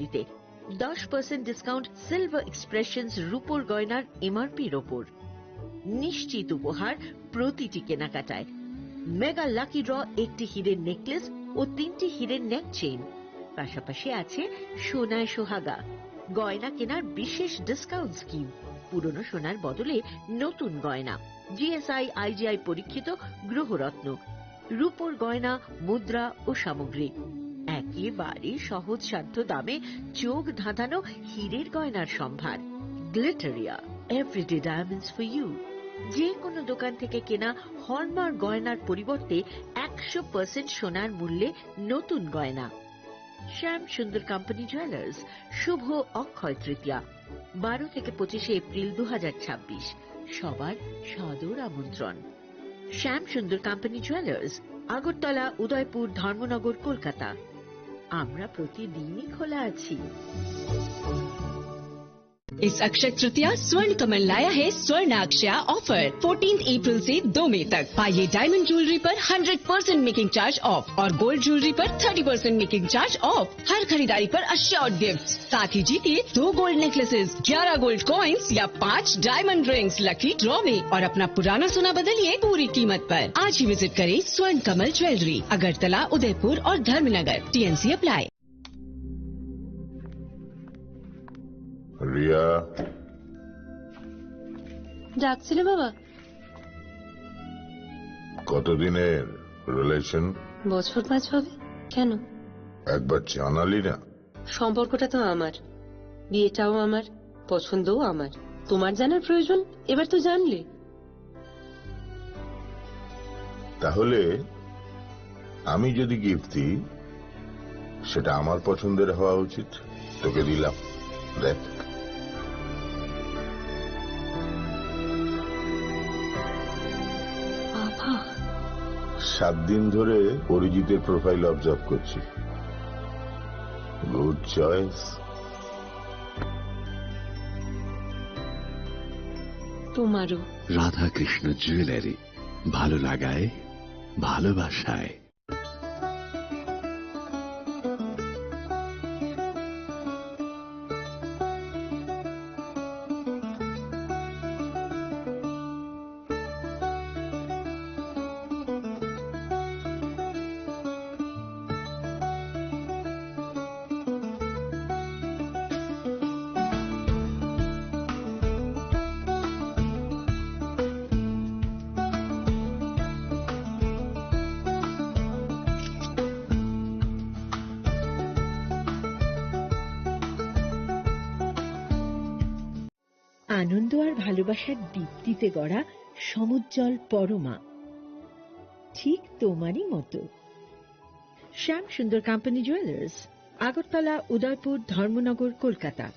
জুয়েলারিতে 10% discount silver expressions রূপোর গয়নার এমআরপির ওপর। নিশ্চিত উপহার প্রতিটি কেনাকাটায়। মেগা লাকি ড্র 1টি হীরের নেকলেস ও 3টি হীরের নেক চেইন। পাশাপাশি আছে সোনায় সোহাগা। গয়না কেনার বিশেষ ডিসকাউন্ট স্কিম। পুরনো সোনার বদলে নতুন গয়না। জিএসআই আইজিআই পরীক্ষিত গ্রহরত্ন, রূপোর গয়না, মুদ্রা ও সামগ্রী। একেবারে সহজসাধ্য দামে চোখ ধাঁধানো হীরের গয়নার সম্ভার। Glitteria, everyday diamonds for you. যে কোনো দোকান থেকে কেনা হলমার্ক গয়নার পরিবর্তে 100% সোনার মূল্যে নতুন গয়না। শ্যাম সুন্দর কোম্পানি জুয়েলার্স, শুভ অক্ষয় তৃতীয়া, 12 থেকে 25 এপ্রিল 2026। সবার সাদর আমন্ত্রণ। শ্যাম সুন্দর কোম্পানি জুয়েলার্স, আগরতলা, উদয়পুর, ধর্মনগর, কলকাতা। আমরা প্রতিদিনই খোলা আছি। इस अक्षय तृतीया स्वर्ण कमल लाया है स्वर्ण अक्षया ऑफर 14 अप्रैल से 2 मई तक। पाइए डायमंड ज्वेलरी पर 100% मेकिंग चार्ज ऑफ और गोल्ड ज्वेलरी पर 30% मेकिंग चार्ज ऑफ। हर खरीदारी पर अश्योर्ड गिफ्ट। साथ ही जीतिए 2 गोल्ड नेकलेसेस, 11 गोल्ड कॉइन्स या 5 डायमंड रिंग्स लकी ड्रॉ में और अपना पुराना सोना बदलिए पूरी कीमत पर। आज ही विजिट करें स्वर्ण कमल ज्वेलरी, अगरतला, उदयपुर और धर्मनगर। TNC apply. রিয়া, ডাকছিলে বাবা? কতদিনের রিলেশন? বছর 5 হবে। কেন? একবার জানালি না? সম্পর্কটা তো আমার, বিয়েটাও আমার, পছন্দও আমার। তোমার জানার প্রয়োজন এবার তো জানলে। তাহলে আমি যদি গিফট দিই সেটা আমার পছন্দের হওয়া উচিত। তোকে দিলাম, দেখ। বাবা, 7 দিন ধরে অরিজিতের প্রোফাইল অবজার্ভ করছি। Good choice. তোমারও। রাধা কৃষ্ণ জুয়েলারি, ভালো লাগায় ভালোবাসায়। আনন্দ আর ভালোবাসার দীপ্তিতে গড়া সমুজ্জ্বল পরমা, ঠিক তোমারই মতো। শ্যাম সুন্দর company jewellers, Agartala, Udaipur, Dharmanagar, Kolkata.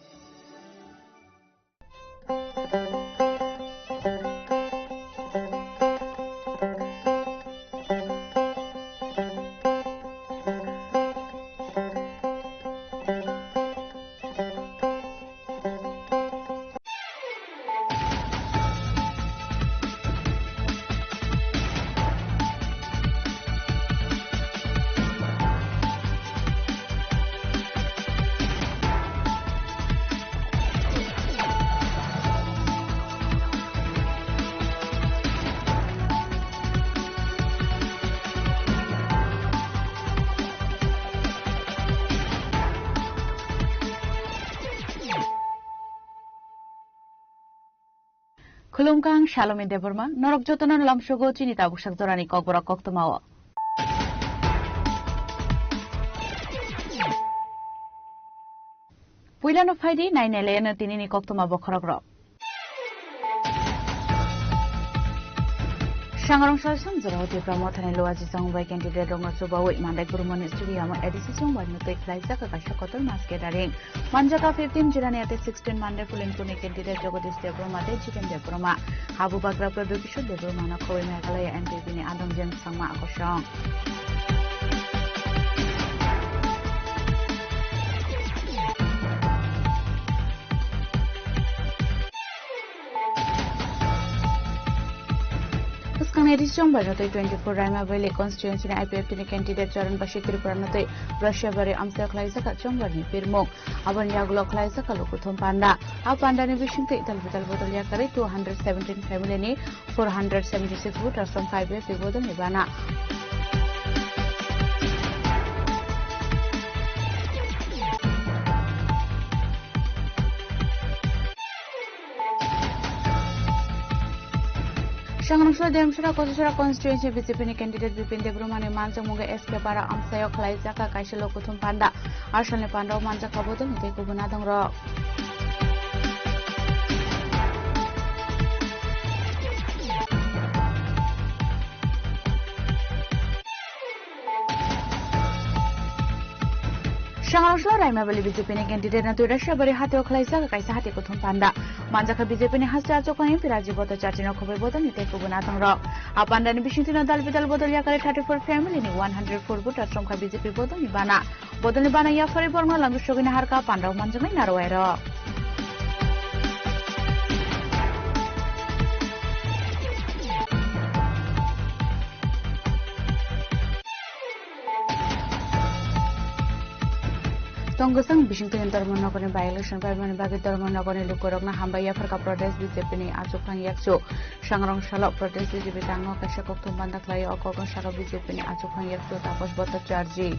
Khulumkang Shalome Deborma, Norok Jotonon Lamshogo, Chinita Bushak Dorani Kogora Koktomawa. Puilano Faidi, 9 Elena Tinini Koktoma Bokorogro. Shangarong Shalsam, Zero, Promoter and Loazi Song by candidate Rongo Suba, Manda Gurumon Studio, Edison, one to take flights at Kashakoto Masquerade. Manjaka 15, Jirani 16, Manda Pulimpuni candidate Jogodis Debroma, Chicken Debroma, Habu Bakra Production, Debromana, Koe Magalaya, and Pipini Adam James Sama Akoshong. Edition बारनोतै 24 रायमा बेले constituency नि IPF नि candidate चरण बसी त्रिपुरानोतै Russia बारे आमसा खलाइजाका चंगबारनि पिरमोक आबन यागलो खलाइजाका लोकुथम panda आ पान्डानि बिसिंतै तलबतल बदल याकरै 217 family नि 476 voters from 5 bodol ni bana Shangrangshla Demshra Kosishra constituency BJP ni candidate Bipin Debruma ni Manjak Muga SK para Amsayo Khlaijaka Kaishalo Kuthum Panda Arshal ni Pandau Manjak Kabodol ni Teku Bunadang Ro Shangrangshla Raima Valley BJP ni candidate na Russia bari hate Khlaijaka Kaisa hate Kuthum Panda Manjaka BJP ni Hasya Chokon MP Rajiv Bota Chachino Khobai Bodol ni Teku Bunadang Ro Apanda ni Bishintina Dalbidal Bodol Yakare 34 family ni 104 voters from BJP Bodol ni Bana Bodol ni Bana Yafari Borma Langshogina Harka Pandau Manjamai Narwairo Tonggasang Bishington Darmonogoni by election Parliament Bagi Darmonogoni Lukorogna Hambaya Farka protest BJP ni Achukang Yakso Shangrong Shalok protest BJP Tango Kashakok Tumbanda Klayo Okokon Shaka BJP ni Achukang Yakso Tapos Bota Charji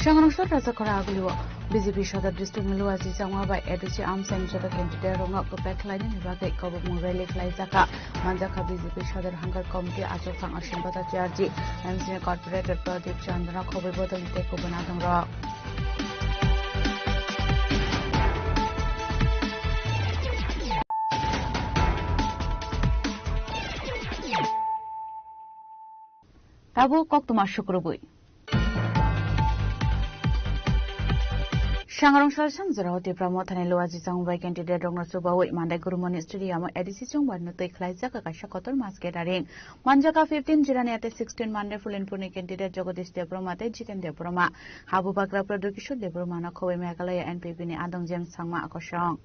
Shangrangshla Razakora Agliwa BJP Shada District Milua Zizangwa by Edici Arms and Shada Candidate Rongak Backline in Bagai Kobo Murele Klaizaka Manjaka BJP Shada Hunger Committee Achokang Ashimbata Charji MC Corporator Pradeep Chandra Kobe Botol Teko Banadang Rock Tabu Koktuma Shukrubui Shangrangshla Shangjara Hote Pramothane Loazi Sangbai candidate Rongna Subawi Mandai Gurumoni Stadium Edisi Chongbar Nutai Khlaijaka Kashakotol Maskedaring Manjaka 15 Jiraniate 16 Mandai Fulenpurni candidate Jagadish Debromate Jiten Debroma Habu Bakra Pradukisho Debromana Kowe Megalaya NPP ni Adong James Sangma Akoshong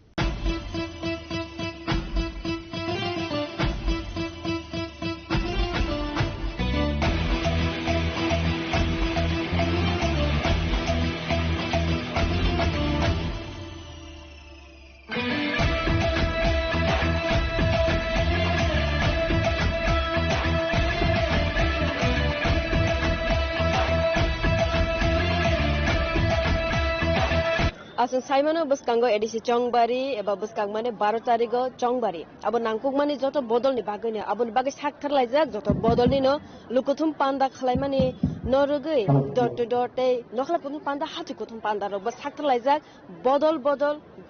Asung Simon Buskango edisi Chongbari eba Buskang mane 12 tarigo Chongbari abo nangkuk mane joto bodol ni bagani abo bagi sakthar laijak joto bodol ni no lukuthum panda khlai mane norugui dot to dot e nokhala kuthum panda hati kuthum panda ro ba sakthar laijak bodol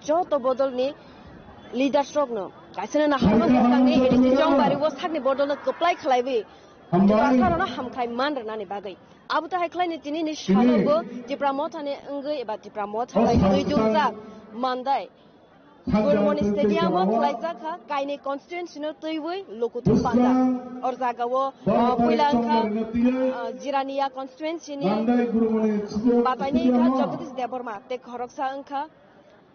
joto bodol ni leader stroke no kaisana na hamno Buskang ni edisi Chongbari wo sakni bodol no koplai khlaibi Sarana hamkai mandra nani bagai. Abu tahai klai ni tini ni shalogo dipramota ni engai eba dipramota lai tuidulza mandai. Gurmoni stadium klai zaka kaini constituency no tuiwi lokutu panda. Or zaka wo puilanka jirania constituency ni batani ka Jagadish Debroma te khoroksa angka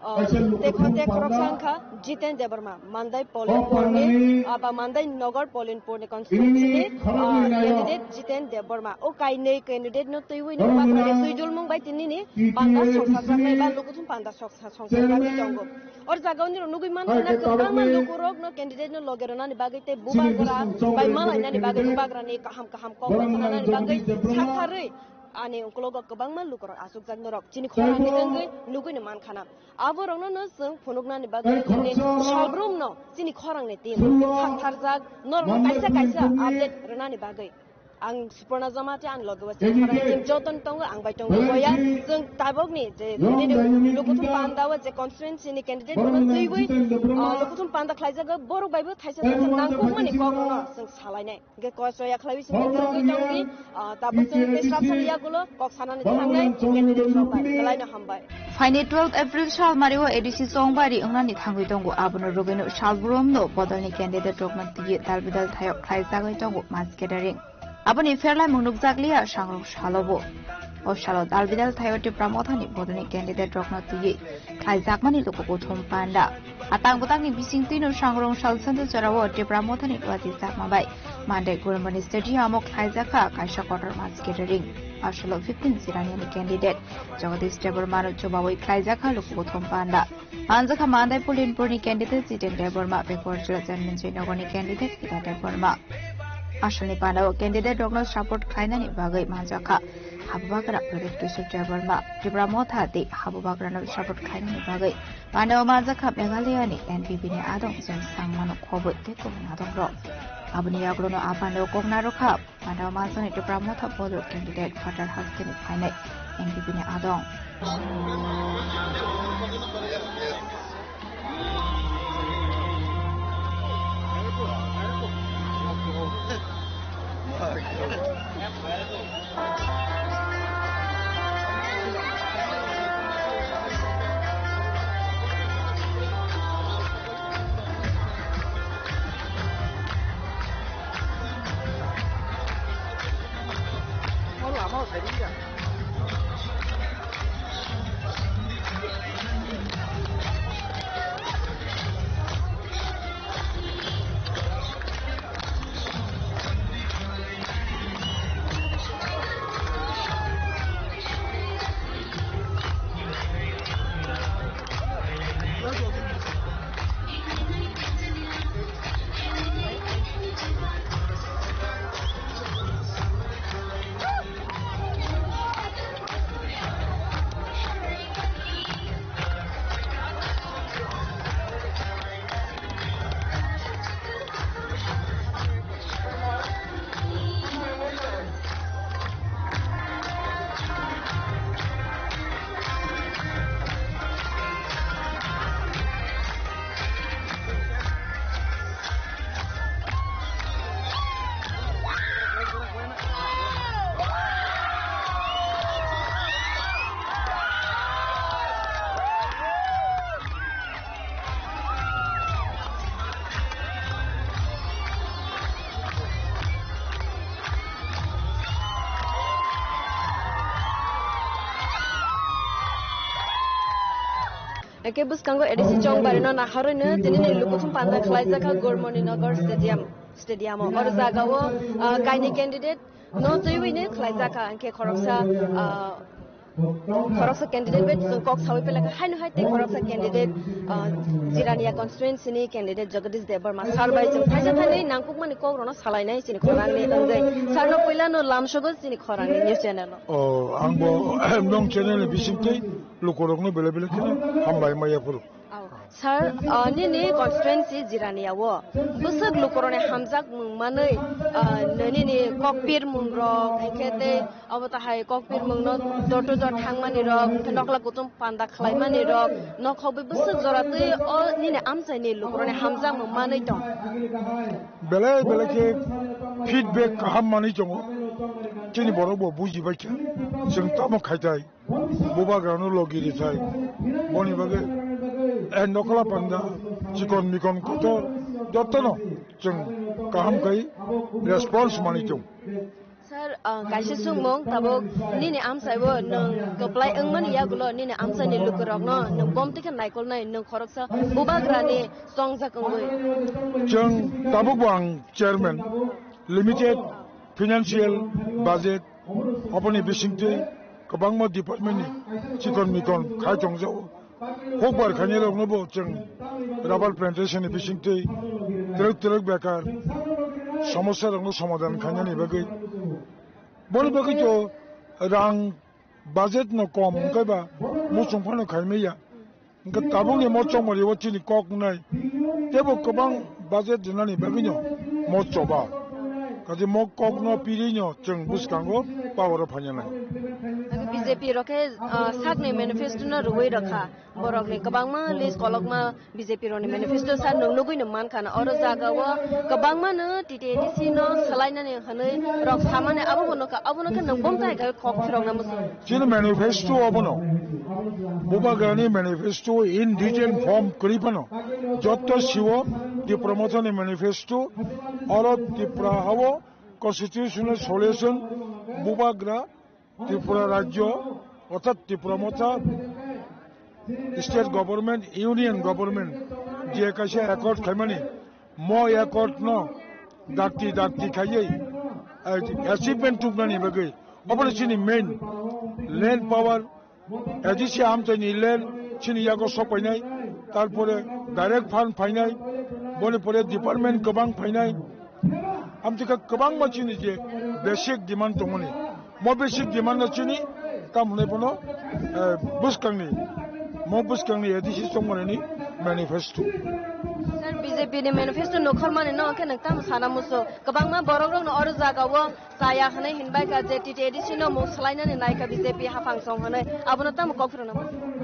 Tekhote Koroksanka Jiten Debroma Mandai Polin Porni Aba Mandai Nogar Polin Porni constituency candidate Jiten Debroma O Kaine candidate no Tuwi no Bakra Suidul Mung by Tinini Panda Soksa Ba Lukutum Panda Soksa Songsa Jongo Or Zagoni Nugi Mandana Kaman Lukurok no candidate no Logerana Bagate Bubagara by Mala Nani Bagay Bagrani Kaham Komana Bagay Sakare Ani Unkologo Kabangman Lukor Asuk Zagnorok Chini Korani Lugin Man Kana Aborona no Sung Punugna Bagay Shabrum no Chini Korang Netin Tarzag Normal Kaisa Update Renani Bagay Ang Supernal Zamati and Logo Tim Joton Tonga Ang Baitonga Boya Sung Tabogni Lukutum Panda was a constituency in the candidate Lukutum Panda Klaizaga Boru Bible Taisa Nangkumani Kokona Sung Salane Gekosoya Clavis in the Tabus Yagulo Koksanan candidate from Kalina Hambai. Fine 12 April Shal Mario Edisi Songbari Unani Tanguitongo Abuna Rubino Shalbrum no Bodani candidate Rogman Talbidal Tayo Klaizaga Maskedaring. aboni ferlai munuk jaglia sangrong salobo o salo dalbidal thayo tipra mothani bodoni candidate rokno tuyi khai jakmani lokoko thom panda atang botangni bising tino sangrong salsandu charawo tipra mothani twati jakmabai mande gurmani stadium ok khai jaka kaisa quarter match catering asalo 15 sirani candidate jagadish debar manu chobawai khai jaka lokoko thom panda anjaka mandai pulinpurni candidate jiten debarma bekor jila janminjai nogoni candidate kita debarma asani pandao candidate rokno support khainani bagai manjaka habubagra project kisur debarma tipra mothati habubagra support khainani bagai pandao manjaka meghalaya ni NPP ni adong jen sangmano khoboi te ko adong ro abuni aglono apando kokna rokha pandao manjani tipra motha bodo candidate fatar hastini khainai NPP ni adong Eke buskango edisi Chongbari no naharoino tinini lukuthum panda khlaijaka Gormoni Nagar stadium or jagawo kaini candidate no joiwine khlaijaka anke khoroksa candidate bet kok sawi pelaka hainu haite khoroksa candidate Jirania constituency ni candidate Jagadish Debarma sarbai jeng thaja thani nangkuk mani kok rono salainai sini khorangni angai sarno poila no lamsogo sini khorangni news channel angbo nong channel bisimte lukorokno bele bele kini hambai maya puru sir nini constituency Jirania wo busuk lukorone hamjak mungmanai nini kokpir mungrok enkete abota hai kokpir mungno doto jor thangmani rok nokla kutum panda khlaimani rok nokhobe busuk joratei o nini amsaini lukorone hamjak mungmanai dong bele bele ke feedback hammani jongo chini borobo buji bacha jeng tamo khaitai boba grano logiri thai boni bage nokla panda chikon mikon koto dotono jeng kaham kai response mani jong sir kaisi sungmong tabo nini amsaibo nang koplai engmani yagulo nini amsani lukurok no nang bomti kan naikol nai nang khoroksa boba grani songja kongoi jeng tabo bang chairman limited financial budget oponi bisingte kabangma department ni chikon mikon khai jongjo hokbar khanyelo ngobo jeng rubber plantation ni bisingte truk bekar সমস্যা রঙ সমাধান খাኛনি বাগে বল বাগে তো রাং budget ন কম কইবা মুচং Fanon খাইমেয়া গ তাবুনি মচং মরি ওচিনি কক নাই তেবো কবাং বাজেট দিনানি বাগে ন মচবা কাজে মক কক ন পিরিনো जों বুসকাঙ্গো পাওয়ার ফাኛনাই BJP roke sakne manifesto na ruwei rakha borokne kabangma list kolokma BJP roni manifesto sa nunglugui no man khana oro jaga wa kabangma no TTDC no salaina ne hanai rok samane abono ka nangbom tai ga khok thirong na musu chin manifesto abono boba gani manifesto in detail form kripano jotto siwo di promotion manifesto oro di prahawo constitutional solution বুবাগ্রা ত্রিপুরা রাজ্য অর্থাৎ ত্রিপুরা মথা state government union government যে কাছে accord খাইমানি ম accord ন ডাক্তি ডাক্তি খাইয়ে achievement টুকনানি বাকি অপারেশননি main land পাওয়ার ADC আমচাইনি land চিনি ইয়াগো সপাইনাই তারপরে ডাইরেক্ট ফান্ড ফাইনাই বনে পরে ডিপার্টমেন্ট গোबां ফাইনাই আমতিকা गोबां मानसिनि जे बेसिक डिमान्ड दङनि म बेसिक डिमान्ड चिनि तामने बनो बुसकांनि एडिसि संगनि मैनिफेस्टो सर बीजेपी ने मैनिफेस्टो नखर माने न के नक्ता साना मुसो गोबां मा बरग रंग अर जागावो जाया हने हिनबाय का जे टिटे एडिसि न मुसलाइनानि नायका बीजेपी हाफां सं हने आबनो ताम कखरो न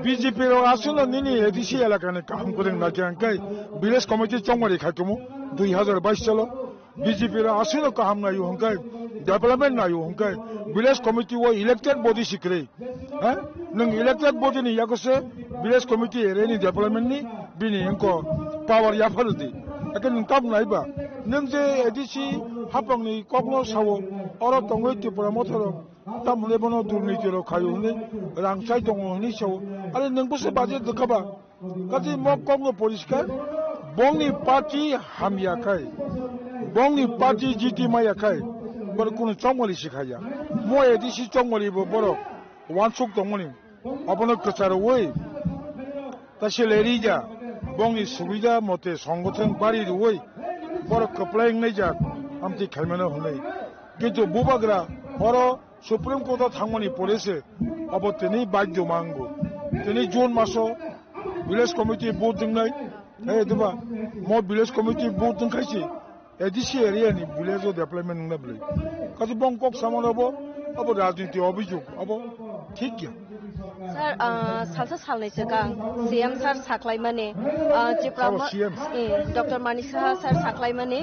बीजेपी रो आसुनो निनि एडिसि एलाकाने काम करें नागियांकाय विलेज कमिटी चंगरि खाकमु 2022 चलो बीजेपी रो आसुनो काम नायु हंकाय डेवलपमेंट नायु हंकाय विलेज कमिटी वो इलेक्टेड बॉडी सिक्रे ह नों इलेक्टेड बॉडी नि यागसे विलेज कमिटी एरेनि डेवलपमेंट नि बिनि एंको पावर याफलदि अके नों ताम नायबा नों जे एडिसि हापांनि कखनो सावो अर तंगै त्रिपुरा मथर तामले बनो दुर्नीतिरो खायु ने रांसाय दङ नि सावो आरो नोंबोसो बाजे दखाबा काजि म कखनो परिष्कार बंनि पार्टी हामियाखाय बंनि पार्टी जीटी मायाखाय बर कुनु चंगलि सिखाया म एडिसि चंगलिबो बर वानसुक दङनि अपनो कचार वै तासेलेरिजा बंनि सुबिदा मते संगठन बारि वै बर कप्लाइं नायजा आमति खायमानो हनै किन्तु बुबाग्रा हर सुप्रीम कोर्ट थांमनि परेसे अब तेनि बाध्य मांगो तेनि जून मासो विलेज कमिटी बोर्ड दिंनाय ए दुबा म विलेज कमिटी बोर्ड दिंखायसि एडिसि एरिया नि विलेज डेवलपमेंट नबले काजि बंकक सामनबो अब राजनीति अभियोग अब ठीक गया सर सालसा सालनैसो गां सीएम सर साख्लाय माने डॉक्टर मानिसा सर साख्लाय माने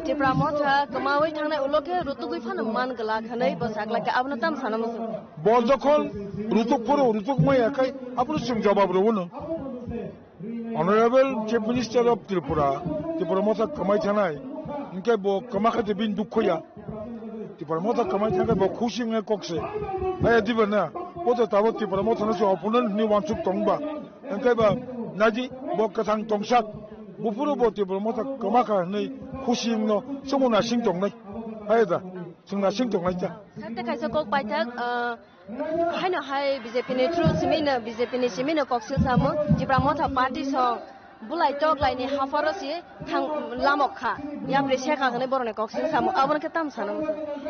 त्रिपुरा मथा कमावै थांनाय उलके रुतुगै फान मान गला खनै ब साख्लाय का आबनो ताम सानमो ब जखन रुतुक मैयाखाय आबनो जों जवाब Rovno Honorable Chief Minister of Tripura mota kamai thanai इनके बो कमाखते बिन दुखोया त्रिपुरा मथा कमाई थांगे बो खुशिंगे कोक्से आया दिबना बोतो ताबो त्रिपुरा मथा नसो अपोनेंट नि वानसुक तंगबा इनके बा नाजी बो कथां तंगसाक बुफुरु बो त्रिपुरा मथा कमाखा नै खुशिंनो समुना सिं तंगनाय आयदा जोंना सिं तंगनाय जा साते खायसे कोक पाइथाक हायनो हाय बीजेपी ने थ्रु सिमिनो बीजेपी ने सिमिनो कोक्सिल सामो त्रिपुरा मथा पार्टी सं बुलाय टक लाइने हाफारसि थां लामखा या प्रेसे खागने बरने कक्सिन सामो आबन के ताम सानो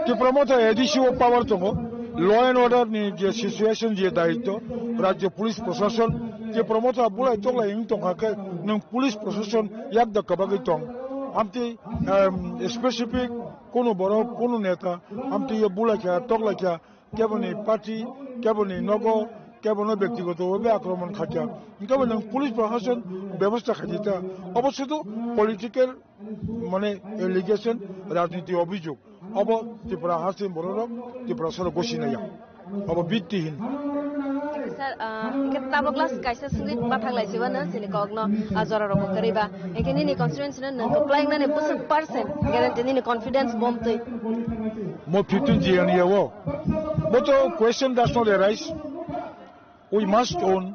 त्रिपुरा मथा एडिसि पावर दङो ल एन्ड अर्डर नि जे सिचुएशन जे दायित्व राज्य पुलिस प्रशासन त्रिपुरा मथा बुलाय टक लाइने दंखाके नों पुलिस प्रशासन याक द कबागै दं आमति स्पेसिफिक कोनो बर कोनो नेता आमति ये बुलायखा टक लायखा केबनि पार्टी केबनि नगो केवल व्यक्तिगत आक्रमण खाचा इनका पुलिस प्रशासन व्यवस्था खाचा अवश्य तो पॉलिटिकल माने एलिगेशन राजनीति अभियोग अब त्रिपुरा हासिम बर त्रिपुरा सर गसिनाया अब भित्तिहीन सर इनके ताबो क्लास कैसे सुनि बाथां लाइसेबा न सिनि कगनो जरा रको करिबा एकेनि नि कॉन्फिडेंस न कप्लाइंग न 100% ग्यारंटी नि कॉन्फिडेंस बमतै मो 15 जियानिया वो तो question does not arise We must own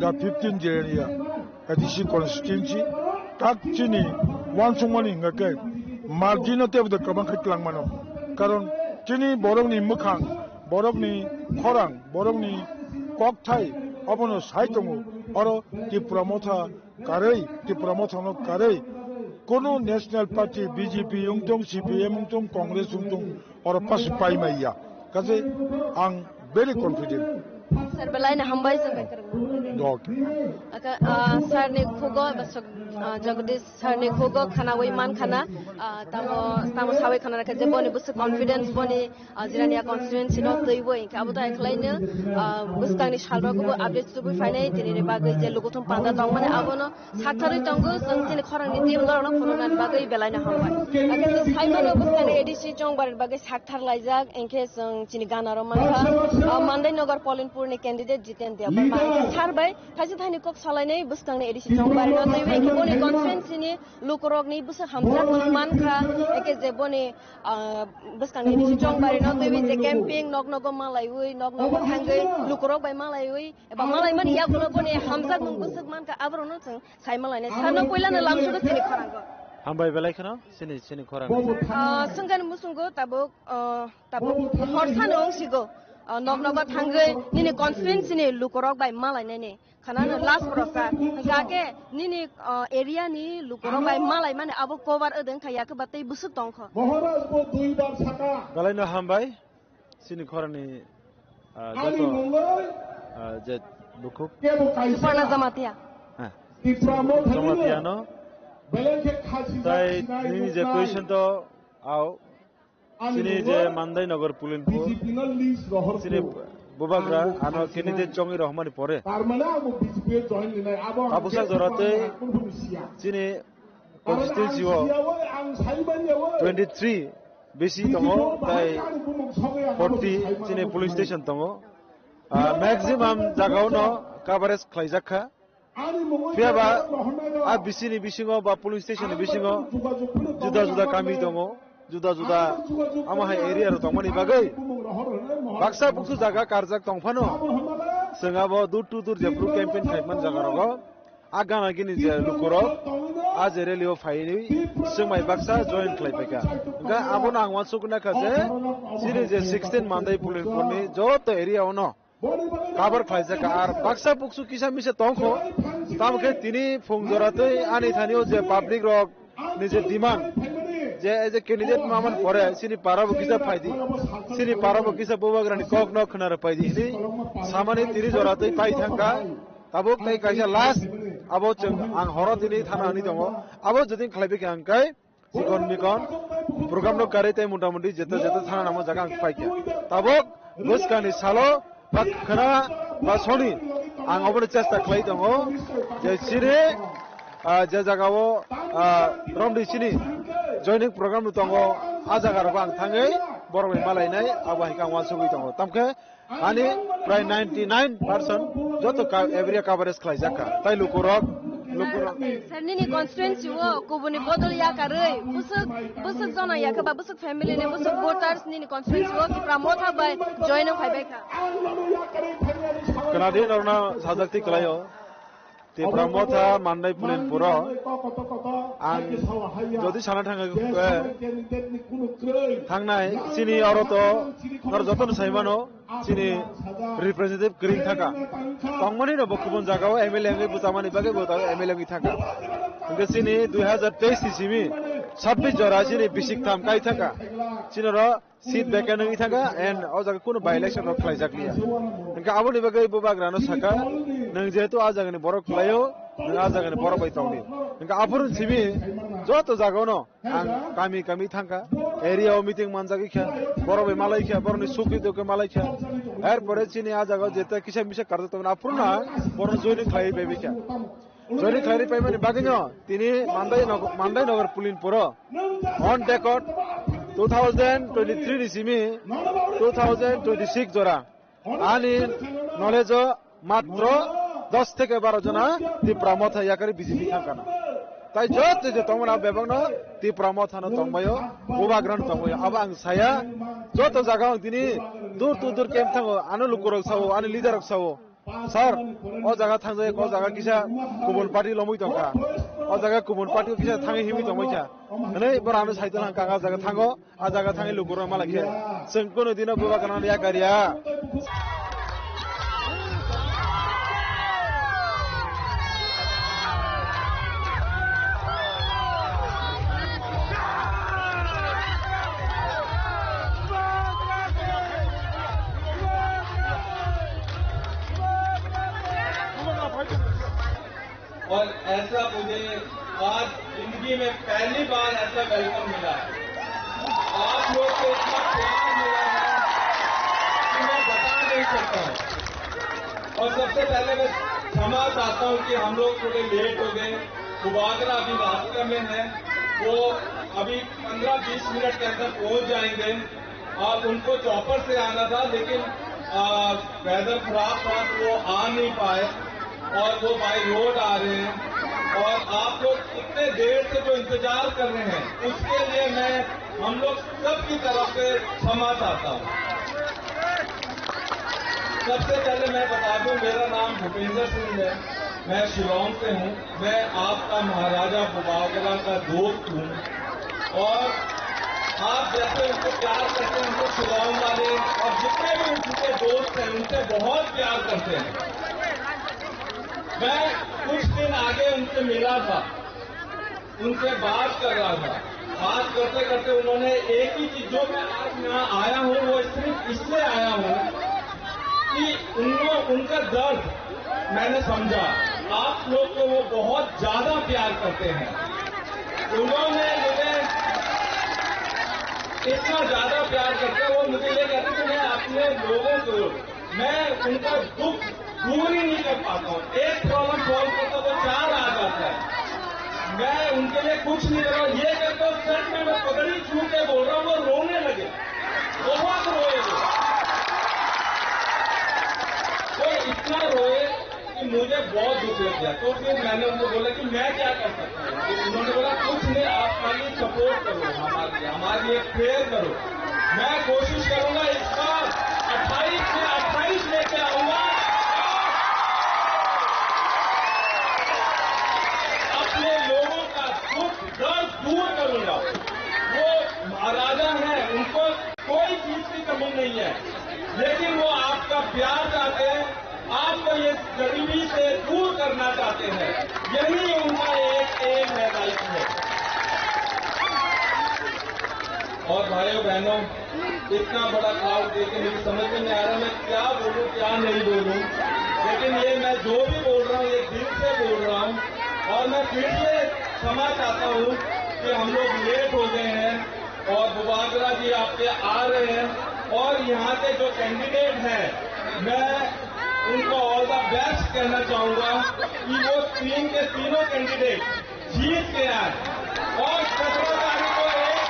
the 15th area at this constituency. Tak chini one sumani ngake margin te the kabang kitlang mano. Karon chini borong ni mukhang, borong ni khorang, borong ni kok thai abono saitongu oro Tripura motha karei Tripura motha no karei kono national party BJP yungtong CPM yungtong Congress yungtong oro pas pai maiya. Kaze ang very confident. Sir बेलाइन हमबाई से बेकर अका sir ने खोगो बस Jagdish sir ने खोगो खाना वही मान खाना तामो सावे खाना रखे जे बने बस कॉन्फिडेंस बने जिरानिया कॉन्स्टिट्यूएंसी न तैबो इनका अब त एकलाइनो बुस्कांनि सालबाको अपडेट सुबु फाइनै तिनिरे बागै जे लोगोथम पांदा दं माने आबनो साथारै दंगो जों तिनि खरंनि टीम दरनो फुनुनान बागै बेलाइन हमबाय अका साइमनो बुस्कांनि एडिसि चंबार बागै साथार लाइजाक एंके जों तिनि गानारो मानखा मानदै नगर पलिनपुर नि कैंडिडेट जितेन देव सारबाय थाइसे थाइनै कक सालायनाय बुसकांनि एडिसि चंबारि न तैबे एके बने कॉन्फ्रेंसनि लुकरगनि बुस हामजा मानखा एके जे बने बुसकांनि एडिसि चंबारि न तैबे जे कैंपिंग नग नग मालायउइ नग नग थांगै लुकरग बाय मालायउइ एबा मालाय माने यागुनो बने हामजा मुं बुसक मानका आबरनो जों साइमालायने सानो पहिलानो लांसुदो सिनि खरांगो हामबाय बेलायखनो सिनि खरां संगान मुसुंगो ताबो हरसानो अंसिगो नग नग थांगै निनि कॉन्फ्रेंसनि लुकरग बाय मालायने खानानो लास्ट प्रसा गाके निनि एरिया नि लुकरग बाय मालाय माने आबो कवर ओदों खायाके बातै बुसुक दंख बेलायनो हामबाय सिनि खरांनि जत जे बुकुक सुपर्णा जमातिया जमातियानो ताई निनि जे क्वेश्चन तो आओ सिनि जे मानदाय नगर पुलिनपुर सिनि बुबाग्रा आनो कैंडिडेट चंगी रहमानी परे काबुसा जराते सिनि कन्स्टिट्यूएंसी 23 बेसी दंगो ताई 40 सिनि पुलिस स्टेशन दंगो मैक्सिमम जगाव न कवरेज खालायजाखा फियाबा आ बिसिनि बिसिङाव बा पुलिस स्टेशननि बिसिङाव जुदा जुदा गामि दङ जुदा जुदा आमाहाय एरिया रो दंमानि बागै बाक्सा बुक्सु जागा कारजाक दंफानो जोंहाबो दूर टू दूर जेफ्रु कैंपेन खायमान जागा रगो आगाना गिनि जे लुकरो आ जे रेलियो फाइनि जोंमाय बाक्सा जॉइन खालायबायका गा आबोन आं वासुकुना खासे सिरि जे 16 मानदाय पुलिसफोरनि जत एरियाव न काबर खालायजाका आर बाक्सा बुक्सु किसा मिसे तंखो तामखे तिनि फुंजरातै आनि थानियो जे पब्लिक रक निजे डिमांड जे एज ए कैंडिडेट मामन परे सिनि पाराबो किसा फायदि सिनि पाराबो किसा बोबाग्रानि कक न खनार फायदि हिनि सामानि तिनि जरातै पाइ थांगा ताबो कै काइसा लास्ट आबो जों आं हरो दिनै थानानि दङ आबो जदिन खालायबिके आंकाय सिकन मिकन प्रोग्राम न कारितै मुटामुटी जेते जेते थाना नाम जागा आं पाइके ताबो बुसकानि सालो बा खना बा सनि आं अबनो चेष्टा खालाय दङ जे सिरि जे जागावो रमदि सिनि जॉइनिंग प्रोग्राम दङ आ जागाराबो आं थाङै बरबाय मालायनाय आबाहिका वासुगै दङ तामखे आनि प्राय 99% जत एवरिया कवरेज खालायजाका ताइ लुकरक सरनिनि कॉन्स्टिट्यूएंसी वो कोबनि बदल याकारै बुसक जना याकबा बुसक फैमिली ने बुसक वोटर्स निनि कॉन्स्टिट्यूएंसी वो प्रमोथा बाय जॉइन फाइबायका कनादिन अरना साजाक्ति कलायो ते प्रमोथा मानदाय पुलिनपुर आं जदि साना थाङो थांनाय सिनि अरतो नर जतन साइमानो सिनि रिप्रेजेंटेटिव ग्रीन थाका तंमनि न बकुबन जागाव एमएलए ngै बुतामानि बागे बुता एमएलए ngै थाका इंगे सिनि 2023 सिसिमि 26 जरा सिनि बिसिक थाम काइ थाका सिनर सीट बेके नङि थाका एन्ड अ जागा कुनु बाइ इलेक्शन र खलाय जाकलिया इंगे आबोनि बागे बुबाग्रानो साका नों जेहेतु आ जागानि बर खलायो नों आ जागानि बर बाय तावनि इंगे आफुरन सिबि जत जागाव न आं गामि गामि थांका एरियाव मिटिं मानजागिखा बर बाय मालायखा बरनि सुखि दोके मालायखा एर परे सिनि आ जागाव जेते किसा मिसे करज तवन आफुरना बर जयनि खलाय बेबिखा जयनि खलाय पाइमानि बागिनो तिनि मानदाय नगर पुलिनपुर ऑन रेकॉर्ड 2023 निसिमी 2026 जरा आनी नॉलेज मात्र 10 থেকে 12 जना ती प्रमोथ याकरी बीजेपी थांकाना ताई जत जे तमना बेबंगनो ती प्रमोथ हानो तंबायो बुबाग्रान तंबायो अब आं साया जत जागाव दिनी दूर दूर केम थांगो आनो लुकुरक सावो आनो लिडारक सावो सर ओ जागा थांजे को जागा किसा गुबुन पार्टी लमुइ दंका ओ जागा गुबुन पार्टी किसा थाङै हिमि दंमैखा नै बरानो साइदल हांका आ जागा थांगो आ जागा थाङै लुकुर मालाखे जों कोनो दिना बुबाग्रान याकारिया और ऐसा मुझे आज जिंदगी में पहली बार ऐसा वेलकम मिला है आप लोग को इतना प्यार मिला है कि मैं बता नहीं सकता हूँ। और सबसे पहले मैं क्षमा चाहता हूँ कि हम लोग थोड़े लेट हो गए। बुबागरा अभी रास्ते में है, वो अभी 15-20 मिनट के अंदर पहुंच जाएंगे और उनको चौपर से आना था, लेकिन वेदर खराब था तो वो आ नहीं पाए और वो बाई रोड आ रहे हैं और आप लोग इतने देर से जो इंतजार कर रहे हैं उसके लिए मैं हम लोग सबकी तरफ से क्षमा चाहता हूँ। सबसे पहले मैं बता दूं, मेरा नाम भूपेंद्र सिंह है, मैं शिलांग से हूँ। मैं आपका महाराजा बुबागरा का दोस्त हूँ और आप जैसे उनको प्यार करते हैं, उनको शिलांग वाले और जितने भी उनके दोस्त हैं उनसे बहुत प्यार करते हैं। मैं कुछ दिन आगे उनसे मिला था, उनसे बात कर रहा था। बात करते करते उन्होंने एक ही चीज, जो मैं आज यहाँ आया हूँ वो सिर्फ इसलिए आया हूँ कि उनका दर्द मैंने समझा। आप लोग को वो बहुत ज्यादा प्यार करते हैं। उन्होंने मुझे इतना ज्यादा प्यार करते हैं, वो मुझे ये कहते हैं कि मैं अपने लोगों को, मैं उनका दुख दूर ही नहीं कर पाता हूँ। एक प्रॉब्लम सॉल्व करता तो 4 आ जाता है। मैं उनके लिए कुछ नहीं कर रहा हूँ। ये कहता हूँ सच में मैं पगड़ी छू के बोल रहा हूँ, वो रोने लगे, बहुत रोए वो इतना रोए कि मुझे बहुत दुख लग गया। तो फिर मैंने उनको बोला कि मैं क्या कर सकता हूँ। तो उन्होंने बोला कुछ नहीं, आप खाली सपोर्ट करो, हमारी एक प्रेयर करो। मैं कोशिश करूंगा इस बार 28 में 28 लेके आऊंगा, अपने लोगों का दुख दर्द दूर करूंगा। वो महाराजा हैं, उनको कोई चीज की कमी नहीं है, लेकिन वो आपका प्यार चाहते हैं, आपको ये गरीबी से दूर करना चाहते हैं। यही उनका एक एम है लाइफ में। और भाइयों बहनों, इतना बड़ा क्राउड देख के मुझे समझ में नहीं आ रहा मैं क्या बोलूं क्या नहीं बोलूं, लेकिन ये मैं जो भी बोल रहा हूं ये दिल से बोल रहा हूं। और मैं फिर से क्षमा चाहता हूं कि हम लोग लेट हो गए हैं और बुबागरा जी आपके आ रहे हैं। और यहाँ के जो कैंडिडेट हैं, मैं उनको ऑल द बेस्ट कहना चाहूंगा कि वो 3 के तीनों कैंडिडेट जीत के आए और 17 तारीख को एक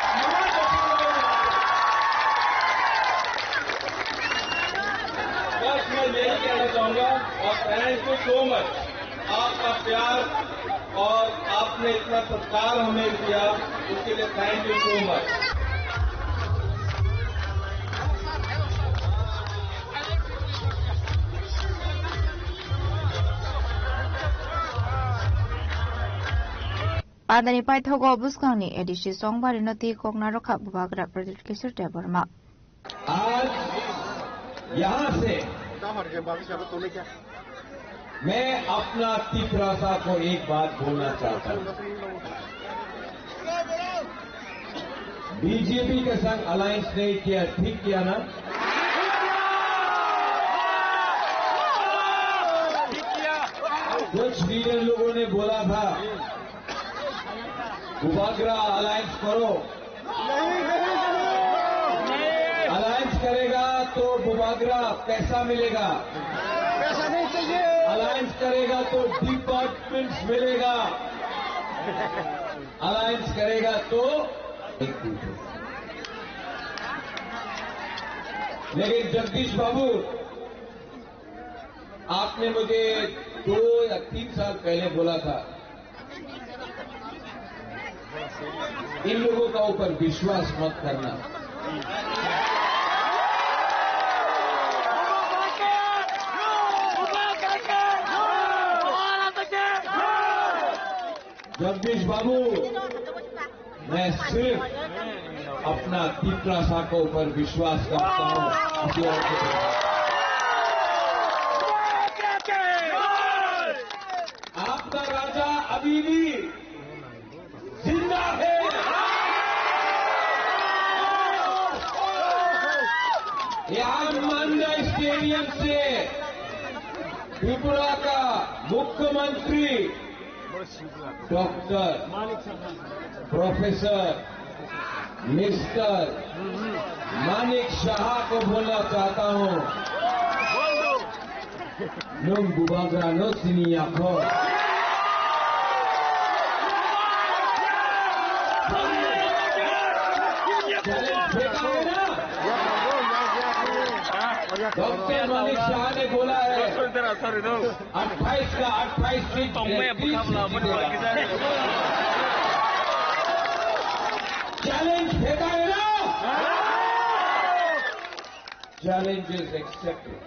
बस मैं यही कहना चाहूंगा। और थैंक यू सो मच, आपका प्यार और आपने इतना सत्कार हमें दिया, उसके लिए thank you so much. Padani Paithogo Buskani Edishi Song Barinoti Kognaroka Bubagra Predictor Deborma. आज यहाँ से मैं अपना तिपरासा को एक बात बोलना चाहता हूँ। बीजेपी के संग अलायंस नहीं किया, ठीक किया ना? कुछ लीडर लोगों ने बोला था बुबागरा अलायंस करो, अलायंस करेगा तो बुबागरा पैसा मिलेगा, पैसा नहीं चाहिए, अलायंस करेगा तो डिपार्टमेंट्स मिलेगा, अलायंस करेगा तो लेकिन जगदीश बाबू, आपने मुझे 2 या 3 साल पहले बोला था इन लोगों का ऊपर विश्वास मत करना। जगदीश बाबू, मैं सिर्फ अपना तिपरासा के ऊपर विश्वास करता हूं, किसी और के आपका राजा अभी भी जिंदा है। यहाँ मांडा स्टेडियम से त्रिपुरा का मुख्यमंत्री doctor professor mister Manik Shah को बोलना चाहता हूं, नोम बुबागरा नो सिनिया को डॉक्टर मानिक शाह ने बोला है 28 का 28 सीट चैलेंज फेंका है ना, चैलेंज इज एक्सेप्टेड।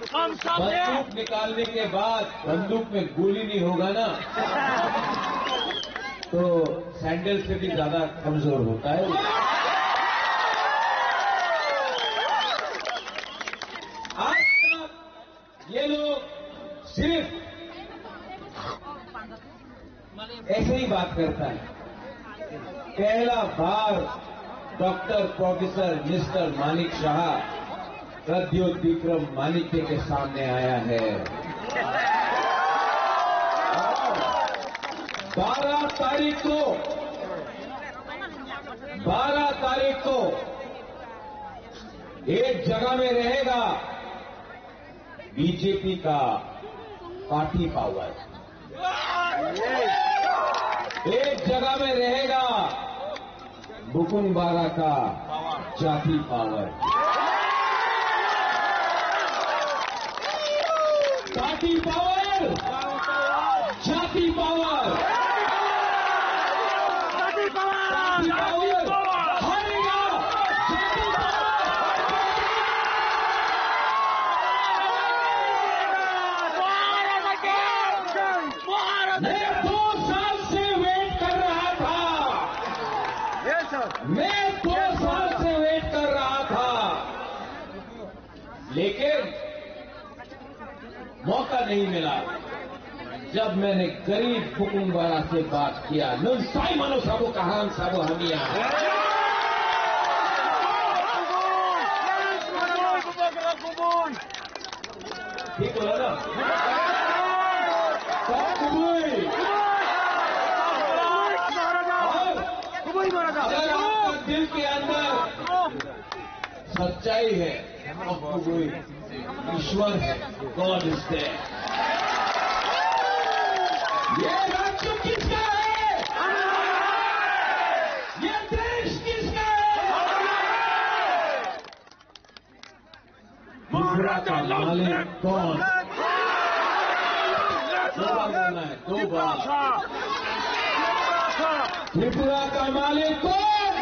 बंदूक निकालने के बाद बंदूक में गोली नहीं होगा ना, तो सैंडल से भी ज्यादा कमजोर होता है। आज तक ये लोग सिर्फ ऐसे ही बात करता है। पहला बार doctor professor mister Manik Shah Pradyot Manikya के सामने आया है। 12 तारीख को एक जगह में रहेगा बीजेपी का पार्टी पावर, एक जगह में रहेगा बुकुमबारा का जाति पावर। पार्टी पावर, जाति पावर, हारेगा जाति पावर। मैं 2 साल से वेट कर रहा था, मैं 2 साल से वेट कर रहा था, लेकिन मौका नहीं मिला। जब मैंने गरीब बुकुमबारा से बात किया, नुन साई मानो साबो कहान साबो हमिया, ठीक बोला ना, अगर आपका दिल के अंदर सच्चाई है, ईश्वर है, गॉड इज देयर। ये राज्य किसका है? ये देश किसका है? त्रिपुरा का मालिक कौन? 2 बार बोलना है, 2 बार। त्रिपुरा का मालिक कौन?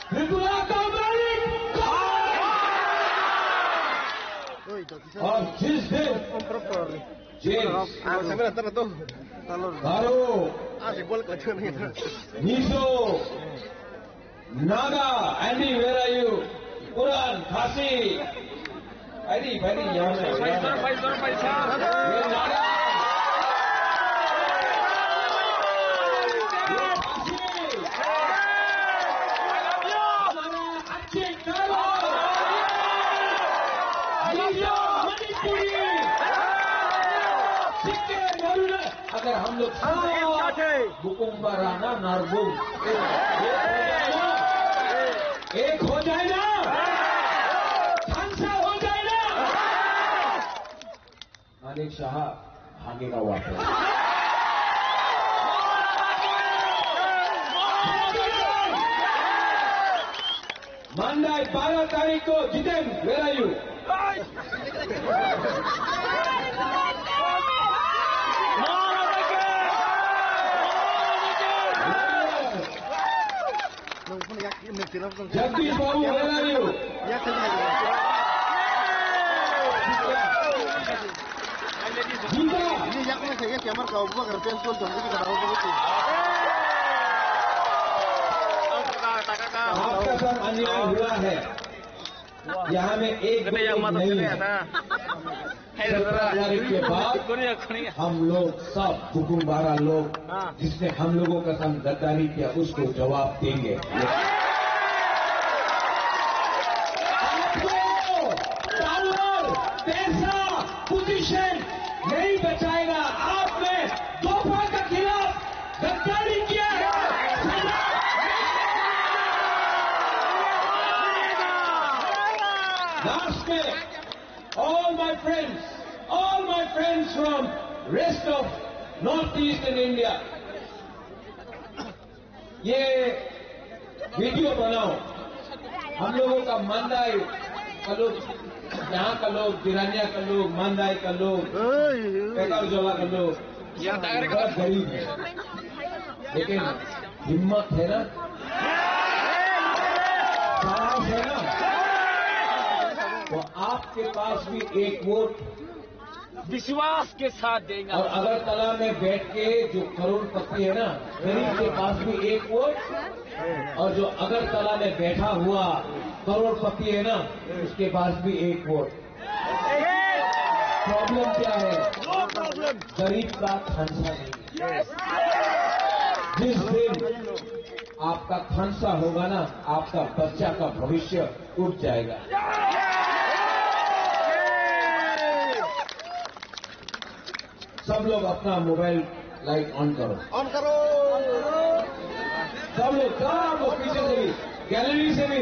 त्रिपुरा का मालिक कौन? और जिस दिन Garo, Mizo, Naga, Andy, where are you? Quran, Khasi, Adi, Badi, Naga. अगर हम लोग बुकुमबारा ना नारबुम एक हो जाए ना, खांसा हो जाए ना, मानिक शाह भागेगा वापस। मंडे 12 तारीख को Jiten, where are you? Jagdish babu, where are you? आपका सब अन्याय हुआ है, यहाँ में एक नहीं है। 17 तारीख के बाद हम लोग सब बुकुमबारा लोग जिसने हम लोगों का संग गद्दारी किया उसको जवाब देंगे। पैसा, पोजीशन नहीं बचाएगा। आपने दोफा के खिलाफ गद्दारी किया है। लास्ट में all my friends from rest of northeastern India, ये वीडियो बनाओ। हम लोगों का मानदाई का लोग, यहाँ का लोग, दिरानिया का लोग, मानदाई का लोग, पेकाउजोला का लोग बहुत गरीब है, लेकिन हिम्मत है ना, साहस है ना, तो आपके पास भी एक वोट विश्वास के साथ देंगे। और अगरतला में बैठ के जो करोड़पति है ना, गरीब के पास भी एक वोट, और जो अगरतला में बैठा हुआ करोड़पति है ना, उसके पास भी एक वोट। प्रॉब्लम क्या है? गरीब का खर्चा नहीं। जिस दिन आपका खर्चा होगा ना, आपका बच्चा का भविष्य उठ जाएगा। सब लोग अपना मोबाइल लाइट ऑन करो, ऑन करो। सब लोग पीछे से भी, गैलरी से भी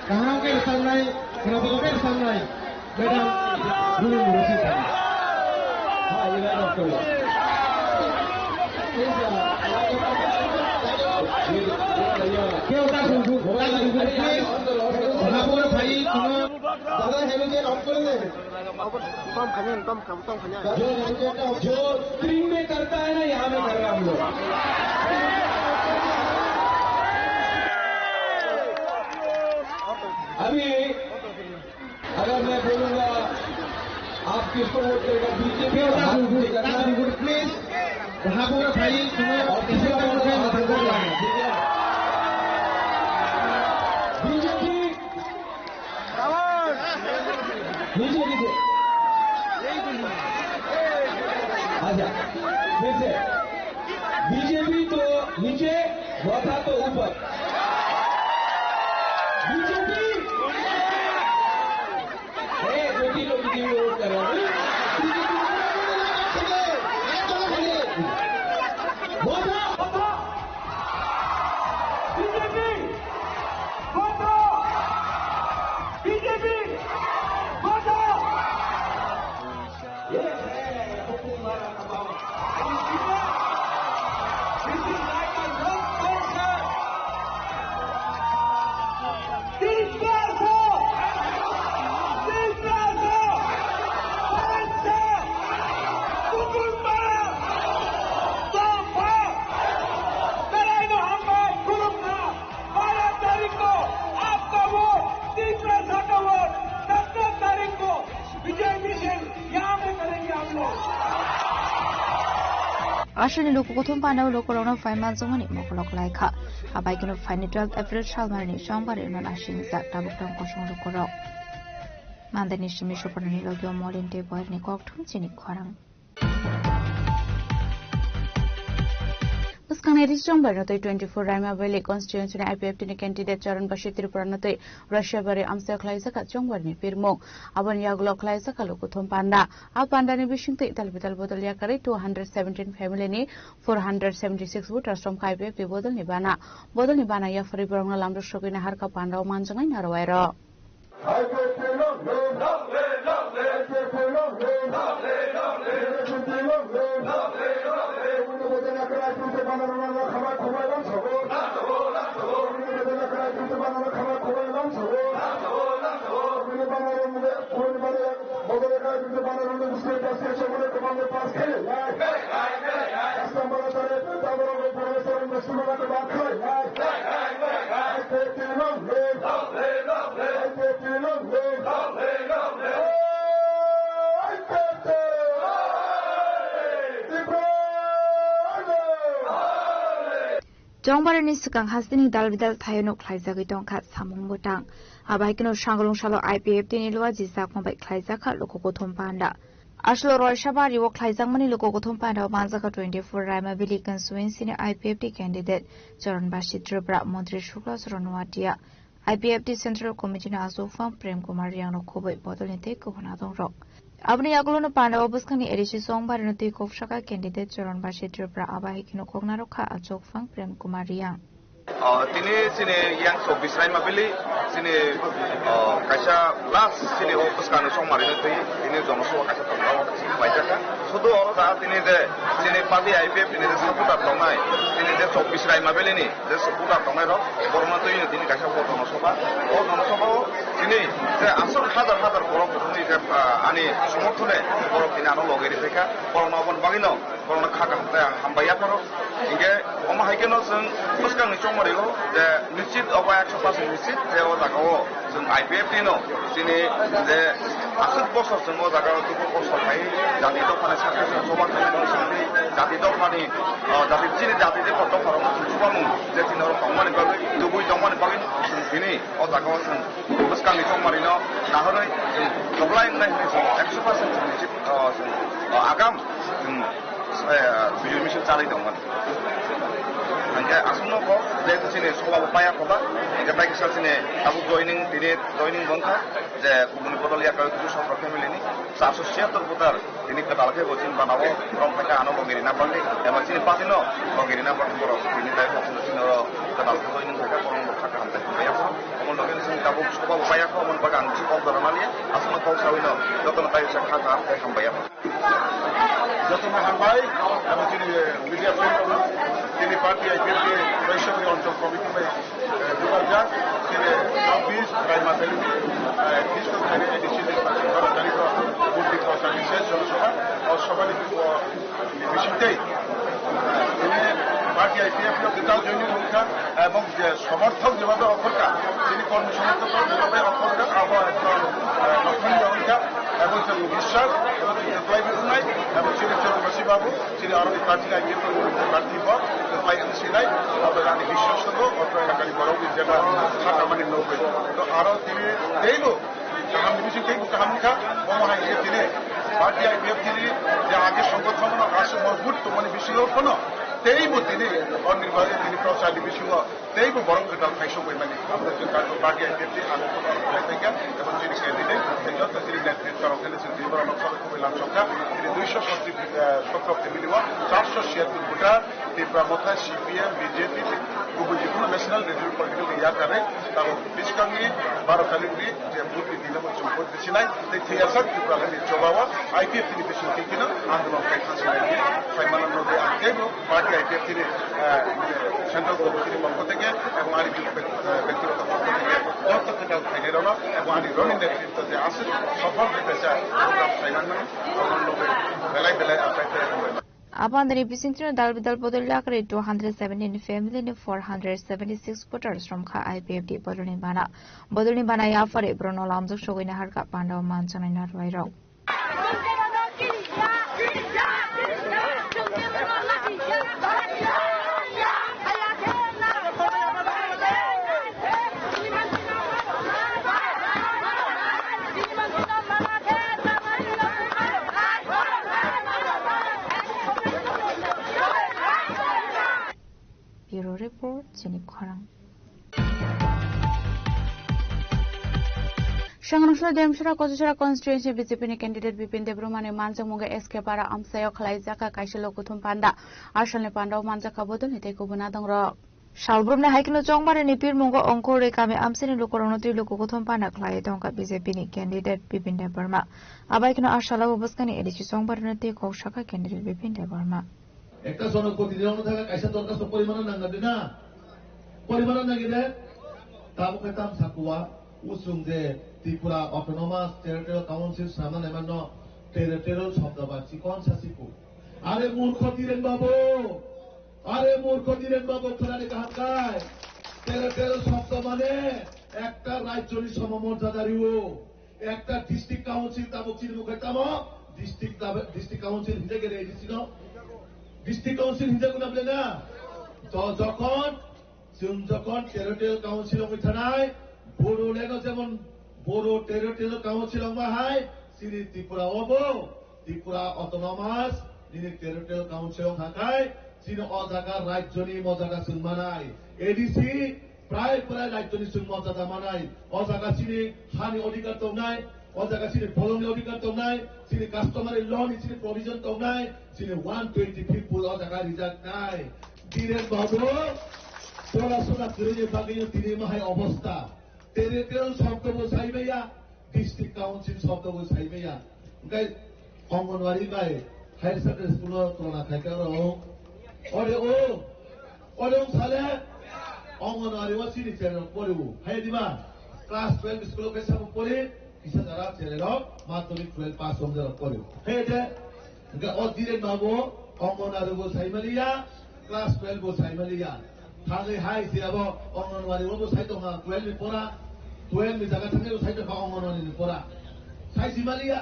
कहाँ के सामने, kenapa ke सामने बेटा dulu ngurusin. हाँ, ये मैं ऑफ करूँगा। क्या होता है सुनू? मोबाइल भाई तुम्हें दादा हेलोजन ऑफ कर दे। जो स्क्रीन में करता है ना, यहाँ में कर रहा हम लोग। अभी अगर मैं बोलूंगा आप किसको वोट करेगा, बीजेपी प्लीज वहाँ पूरा भाई तुम्हें बीजेपी नीचे आजा, फिर से बीजेपी तो नीचे, वोटा तो ऊपर। बीजेपी लोग वोट कर रहे हैं। Ashwini Lokokothum Panda Lokorona 5 months on it, Mokolok like her. A bike of find 12 April Shalmani, Shamba in an Ashin Zak Tabukam Koshon Lokoro. Mandanish Mishopani Logio Molin Table, Nikok Tunsini Korang. Muskaneri Chomba 24 Rama Valley constituency IPF candidate Charan Bashir Tirupranate, Russia Bari Amsa Klaisaka Chongwani Firmo, Aban Yaglo Klaisaka Lokothum Panda, Apandani wishing to Talbital Bodoliakari 217 family 476 voters from IPF Bodol Nibana, Bodol Nibana Yafari Brona Lamdo Shokina Harka Panda Manjana Narawero. Jongbarani Sukang Hasini Dalvidal Tayano Klaizaki Donkat Samung Butang. Abakino Shangalung Shalo IPF Tinilua Zizakon by Klaizaka Lokokotum Panda. Ashlo Roy Shabari walk Klaizamani Lokokotum Panda Manzaka 24 Rama Bilikan Swin Senior IPFT candidate Charan Bashir Tribra Montri Shuklas Ronwatia. IPFT Central Committee Azo Farm Prem Kumariano Kobe Bodolinte Kuhanadon Rock. Abni Aglono Panda Obuskani Edishi Song Baranoti Kovshaka candidate Charan Bashir Tribra Abahikino Kognaroka Ajok Fang Prem Kumarian. Tini sini yang sobis lain mabili sini kaisa last sini opus kanu song marino tu ini jono so kaisa tongau baca kan sudah orang saat ini deh sini parti IPF ini deh seputar tongai sini deh sobis lain mabili ni deh seputar tongai roh borma tu ini kaisa jono soba sini deh asal hadar borok ini deh ani semua tu deh borok ini anu logeri mereka borok naupun bagino borok nak kagak hambaya karo hingga oma haikeno seng opus kanu song marino deh nisit apa 100% nisit deh orang kau seng IPF ini sini deh asal bosor seng orang kau tu bosor hai jadi tu pada saat itu coba kami sendiri jadi tu kami jadi sini jadi tu foto foto coba mung jadi orang kawan ni bagi tubuh kawan ni bagi sini orang kau seng opus kanu song marino nah hari kepala yang lain 100% nisit agam tujuh misi cari dong kan. Hingga asumno ko dari sini sekolah upaya kota, hingga baik sekali sini aku joining bangka, jadi kubun botol ya kalau tujuh satu family ini, 170 putar ini ketal ke bocin banawo, orang mereka anu bangkiri napa ni, emang sini pasti no bangkiri napa orang ini dari sini orang ketal ke joining mereka orang berkata hantar upaya ko, orang lagi sini aku sekolah upaya ko, orang bagan si kau beramalia, asumno kau sawino, dokter nanti saya kata apa yang bayar. যতনা হামবাই এবং তিনি media phone তিনি party আইপিএফকে বৈষম্য অঞ্চল committee যোগাযোগ তিনি 24 রাইমা ফেলিমি কৃষ্ণ খানে ADC নির্বাচন করা জানিত বুদ্ধি প্রচার বিশেষ জনসভা ও সভানি বিষয়টাই তিনি পার্টি আইপিএফ নেতাও জৈন ভূমিকা এবং যে সমর্থক যেভাবে অফরকা তিনি কর্মসমর্থক যেভাবে অফরকা আবহাওয়া একজন লক্ষণীয় ভূমিকা এবং বিশ্বাস এবং নাই এবং তিনি চন্দ্রবাসী বাবু তিনি আরো প্রার্থী আইপিএফ প্রার্থী পদ সিলাই আমি বিশ্বাস করবো অত্র এলাকার বড় যেটা থাকা মানে নৌকে তো আরো তিনি দেইব কাহানি বেশি দেইব কাহানিকা মহাই তিনি পার্টি আইপিএফ তিনি যে আগে সংগঠন আসে মজবুত তো মানে বেশি কোনো তেইব তিনি অনির্বাচনে তিনি প্রচার বেশি তেইব বরং কেটাল খাইছো বই মানে আমাদের যে পার্টি আইপিএফ আলোচনা থেকে এবং তিনি ক্যান্ডিডেট যত তিনি নেতৃত্ব রাখেন তিনি বড় সবাই কইলাম সংখ্যা তিনি 217 মিলিব 476 voter Tripura Motha CPM BJP Google যেকোনো ন্যাশনাল রিজিওনাল পলিটিক্যাল ইয়া করে তাও বিশকাঙ্গি 12 তারিখে যে বুদ্ধি দিনে মধ্যে ভোট দিছি নাই এই থিয়াসার ত্রিপুরা লাগে জবাবা আইপিএফ তিনি বেশি কিনা আন্দোলন কাইতাছে নাই ফাইমালান নদে আগে পার্টি আইপিএফ তিনি সেন্ট্রাল গভর্নমেন্টের পক্ষ থেকে এবং আরি ব্যক্তিগত পক্ষ থেকে যত কেটাল খাইলে রওনা এবং আরি রনির নেতৃত্ব যে আছে সফল হতে চায় প্রোগ্রাম ফাইনাল বেলায় বেলায় আপাইতে Abandani Bisington Dal Vidal Bodolakre 217 family in 476 voters from Kha IPFD Bodolin Bana Yafare Bruno Lamzo Showina Harka Panda Manchana Narvairo. Bureau Report, Jenny Kharang. Shanghai Demshura Kosura constituency BJP candidate Bipin Debrumane Manjamunga Escapara Amsayo Klaizaka Kaishalo Kutum Panda, Arshane Panda Manjaka Bodon, Tekubunadang Rock. Shalbrumna Haikino Jongmar and Ipir Mungo Onkore Kame Amsin Lokoronoti Lokutum Panda Klaidonka BJP candidate Bipin Deburma. Abakino Arshala Buskani Edichi Songbarnati Koshaka candidate Bipin Deburma. একটা জনক প্রতিনিধি থাকা কাইসা দরকার পরিমাণ নাঙ্গাদে না পরিমাণ নাঙ্গিলে তাবুকে তাম সাকুয়া উসুং যে ত্রিপুরা অটোনমাস টেরিটরিয়াল কাউন্সিল সামান এমান্য টেরিটরিয়াল শব্দবাচি কোন শাসিকু আরে মূর্খ দিলেন বাবু খোলারে কাহাকায় টেরিটরিয়াল শব্দ মানে একটা রাজ্যের সমমর্যাদারিও একটা ডিস্ট্রিক্ট কাউন্সিল তাবুচির মুখে তাম ডিস্ট্রিক্ট কাউন্সিল হিসেবে গেলে এডিসি ন ডিস্ট্রিক্ট কাউন্সিল হিসেবে নামলে না যখন টেরিটরিয়াল কাউন্সিল থানায় বড়োল্যান্ডও যেমন বড়ো টেরিটরিয়াল কাউন্সিল হায় সিনি ত্রিপুরা ত্রিপুরা অটোনমাস যিনি টেরিটরিয়াল কাউন্সিল থাকায় যিনি অজাগার রাজ্যনি মজাগা সুন মানায় এডিসি প্রায় রাজ্যনি সুন মজাদা মানায় অজাগা সিনি হানি অধিকার তো নাই অজাগা সিনি ফলনি অধিকার তো নাই সিনি কাস্টমারের লোন সিনি প্রভিজন তো নাই সিনি 120 পিপল অজাগা রিজার্ভ নাই বীরেন বাবু পড়াশোনা করে বাকি তিনি মাহাই অবস্থা টেরিটরিয়াল শব্দবো সাইবেয়া ডিস্ট্রিক্ট কাউন্সিল শব্দবো সাইবেয়া ওই অঙ্গনওয়াড়ি গায় হায়ার সেকেন্ডারি স্কুল তোলা থাকে ওরে সালে অঙ্গনওয়াড়ি ও সিনি চ্যানেল পড়িব হাই দিবা ক্লাস 12 স্কুল কে সব পড়ে কিসা যারা চ্যানেল মাধ্যমিক 12 পাস হয়ে যারা পড়িব হে দে ও দিরে বাবু অঙ্গনওয়াড়ি বো সাইমালিয়া ক্লাস 12 বো সাইমালিয়া थांगे हाय सियाबो अंगनवाड़ी वो साइड होगा 12 में पड़ा 12 में जगह थांगे वो साइड होगा अंगनवाड़ी में पड़ा साइड सिमालिया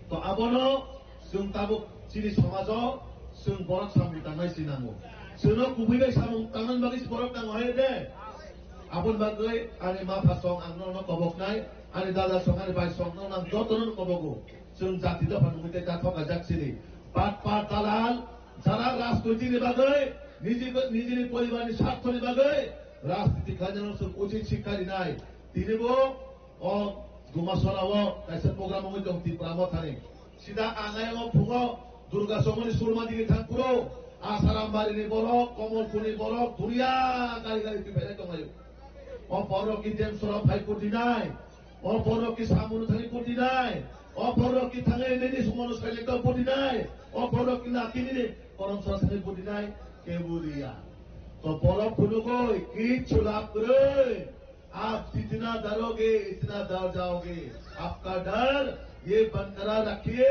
तो abono जों ताबो सिनि समाजो जों बरक सामु तांनाय सिनांगो जोंनो गुबैबाय सामु तांनान बागै बरक नांगो हाय दे आबन बागै आनि मा फासं आंनो कबकनाय आनि दादा सं आनि बाय सं नां जतनो कबगो जों जाति दफा नुमिते जाथका जाकसिनि पाट दालाल जारा राजनीतिनि बागै নিজের পরিবারের স্বার্থের বাগে রাজনীতি খাজানোর উচিত শিক্ষা দিনাই তিনিবো ও গুমাসলাও কাইসে প্রোগ্রাম হইতো ত্রিপুরা থানে সিধা আঙায়ও ফুগো দুর্গা সমনি সুরমা দিকে থাকপুরো আসারাম বাড়িনি বড় কমলপুরি বড় দুরিয়া গাড়ি ফেলে তোমায় ও বড় কি দেন সরব ভাই করতি নাই ও বড় কি সামুন থানি করতি নাই ও বড় কি থানে নেনি সমন সাইলেকা করতি নাই ও বড় কি নাতিনি করম সরাসরি করতি নাই केबुरिया तो बोलो खुलूगो की चुलाप करे आप जितना डरोगे इतना डर जाओगे आपका डर ये बरकरार रखिए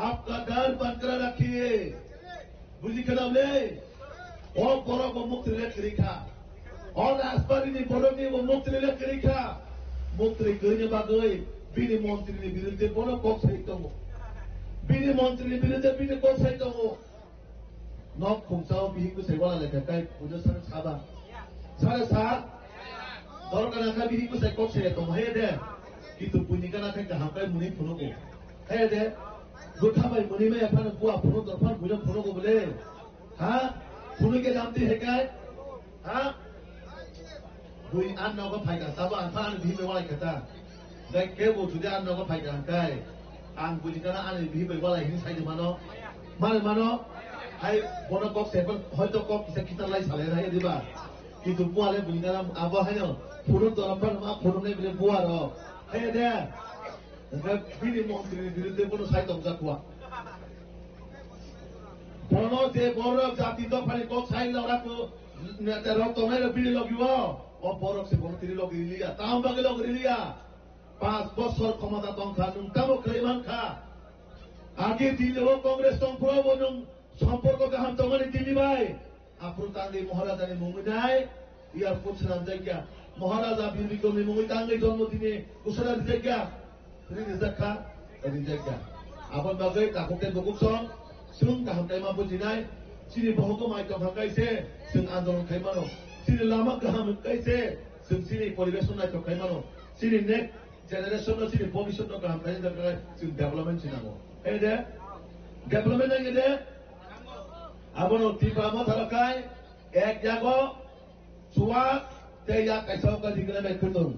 आपका डर बरकरार रखिए बुझी खराब ले और बोलो को मुक्त ले करिखा और आसपारी ने बोलो ने वो मुक्त ले करिखा मुक्त ले करने बागोई बिनी मंत्री ने बिरुद्ध बोलो कोक सही तो बिनी मंत्री ने बिरुद्ध बिनी कोक सही तो नॉक खुंचाओ बिहिंगु सेवा लेखा काय पुजो सन साबा सारे साथ दरकाना का बिहिंगु से कोक से तो हे दे कि तु पुनिका ना का हाकाय मुनि फुनुगो हे दे गुठा भाई मुनि में अपन बुआ फुनु दरफान बुजो फुनुगो बोले हां फुनु के जानते है काय हां बुई आन नौ का फायदा साबा आन बिहि में वाला कहता दे के वो जुदे आन नौ का फायदा काय आन पुनिका ना आन बिहि में वाला हिन साइड मानो हाय बोनो कॉक सेपन হয়তো কক কিসা কিতা লাই সালে রাই দিবা কিন্তু বুয়ালে বুলিনাম আবা হায় ফুরুন দরফান মা ফুরুনে বিলে বুয়ার হায় দে বিনি মন্ত্রীর বিরুদ্ধে কোনো সাইতম জাকুয়া বনো যে বড় জাতি দফানি কক সাইল রাখো নেতা রক্তমের বিলি লগিব ও বড় সে মন্ত্রী লগিলিয়া তাও বাগে লগিলিয়া 5 বছর ক্ষমতা তংখা নুনতাবো ক্লেমান খা আগে দিলেও কংগ্রেস তংফুয়া বনুম সম্পর্ক গাহাম তোমার দিলি ভাই আপুর তাঙ্গে মহারাজানি মুমিনাই ইয়ার পুছলাম জায়গা মহারাজা বীরবিক্রমী মুমি তাঙ্গে জন্মদিনে কুশলা জায়গা রিনি জাখা রিনি জায়গা আপন বাগে তাকতে বকুসং সুং গাহাম তাইমা বুজিনাই সিনি বহুক মাইক ভাগাইছে সুং আন্দোলন খাইমানো সিনি লামা গাহাম কাইছে সুং সিনি পরিবেশন নাই তো খাইমানো সিনি নেক জেনারেশন সিনি ভবিষ্যৎ গাহাম খাই জায়গা সুং ডেভেলপমেন্ট সিনামো এই দে ডেভেলপমেন্ট নাই দে abono tipa mo thalakai ek jago chua te ya kaisau ka dikna me kutung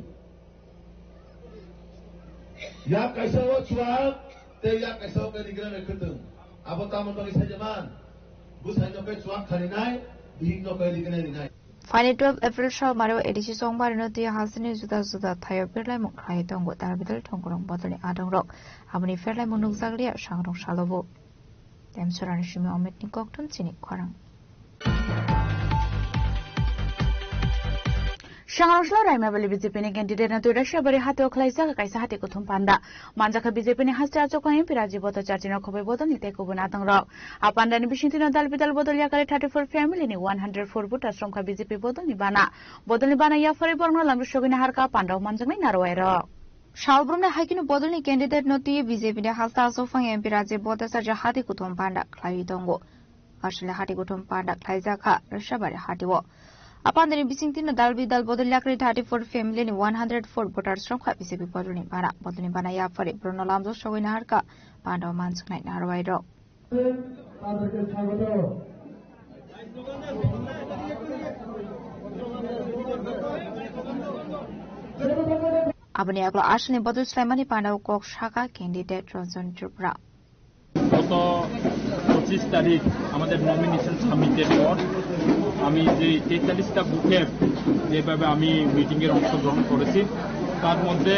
ya kaisau chua te ya kaisau ka dikna me kutung abo tamon bagi sajaman busai no kai chua kharinai bihing no kai dikna rinai Friday 12 April show Mario edisi songbar no ti hasini juda thayo perlai mokhlai tongo tarbidal thongkorong bodoli adong rok aboni ferlai munuk jaglia sangrong salobo Temsurani shimi ometni koktun sini korang. Shangarosla Raima Valley BJP ni candidate na tuira shabari hate okhlaisa kaisa hate kuthum panda. Manjaka BJP ni haste achok kaim piraji bota charjina khobai bodol ni te kubun atang ro. Apanda ni bishinti na dal bidal bodol ya kare 34 family ni 104 buta strongka BJP bodol ni bana ya fari borno lamru shogina harka panda manjang ni narwai ro. Shalbrumne haikinu bodolni candidate noti BJP de halta asofang MP raje boda sarja hati kuthum panda khlai tongo asle hati kuthum panda khlai jakha rashabare hatiwo apandeni bisingtin dalbi dal bodol yakri 34 family ni 104 voters from kha BJP bodolni bana ya fare bruno lamjo shogina harka panda mansungnai narwai ro Abani aglo ashni bodol Sulaimani Pandau kok shaka candidate Ranjan Chopra. গত 25 তারিখ আমাদের nomination সাবমিটের পর আমি যে 43টা বুথের যেভাবে আমি মিটিংয়ের অংশগ্রহণ করেছি তার মধ্যে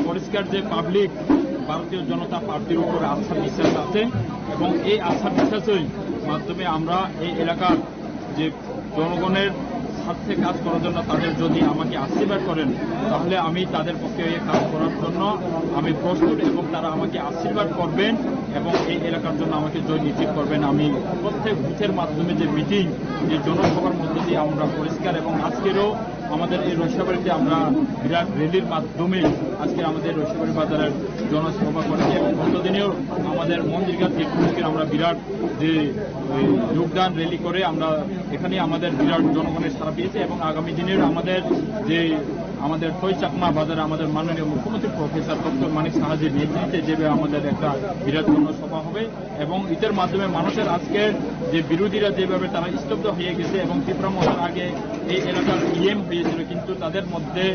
পরিষ্কার যে পাবলিক ভারতীয় জনতা পার্টির উপর আস্থা বিশ্বাস আছে এবং এই আস্থা বিশ্বাসের মাধ্যমে আমরা এই এলাকার যে জনগণের স্বার্থে কাজ করার জন্য তাদের যদি আমাকে আশীর্বাদ করেন তাহলে আমি তাদের পক্ষে কাজ করার জন্য আমি প্রস্তুত এবং তারা আমাকে আশীর্বাদ করবেন এবং এই এলাকার জন্য আমাকে জয় নিশ্চিত করবেন। আমি প্রত্যেক বুথের মাধ্যমে যে মিটিং যে জনসভার মধ্যে দিয়ে আমরা পরিষ্কার এবং আজকেরও আমাদের এই রসিয়াবাড়িতে আমরা বিরাট র্যালির মাধ্যমে আজকে আমাদের রসিয়াবাড়ি বাজারের জনসভা করেছি এবং গতদিনেও আমাদের মন্দিরঘাট থেকে আমরা বিরাট যে যোগদান র্যালি করে আমরা এখানে আমাদের বিরাট জনগণের সারা পেয়েছি এবং আগামী দিনের আমাদের টই চাকমা বাজারে আমাদের মাননীয় মুখ্যমন্ত্রী প্রফেসর ডক্টর মানিক সাহাজির নেতৃত্বে যেভাবে আমাদের একটা বিরাট জনসভা হবে এবং এটার মাধ্যমে মানুষের আজকের যে বিরোধীরা যেভাবে তারা স্তব্ধ হয়ে গেছে এবং ত্রিপুরা মহার আগে এই এলাকার ইএম হয়েছিল কিন্তু তাদের মধ্যে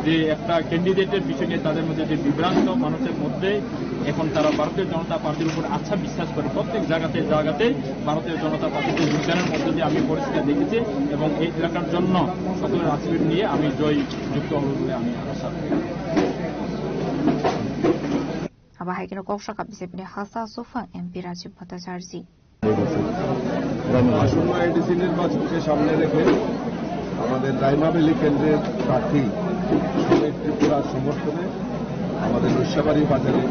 যে একটা ক্যান্ডিডেটের পিছনে তাদের মধ্যে যে বিভ্রান্ত মানুষের মধ্যে এখন তারা ভারতীয় জনতা পার্টির উপর আস্থা বিশ্বাস করে প্রত্যেক জায়গাতে ভারতীয় জনতা পার্টিতে যোগদানের মধ্যে দিয়ে আমি পরিষ্কার দেখেছি এবং এই এলাকার জন্য সকলের আশীর্বাদ নিয়ে আমি জয় যুক্ত হব বলে আমি আশা করি। Abahai কৌশাকা বিজেপি হাসা সোফা এমপি রাজীব ভট্টাচার্য আসন্ন এডিসি নির্বাচনকে সামনে রেখে আমাদের দাইমা ভ্যালি কেন্দ্রের প্রার্থী শ্রমিক ত্রিপুরার সমর্থনে আমাদের রসিয়াবাড়ি বাজারে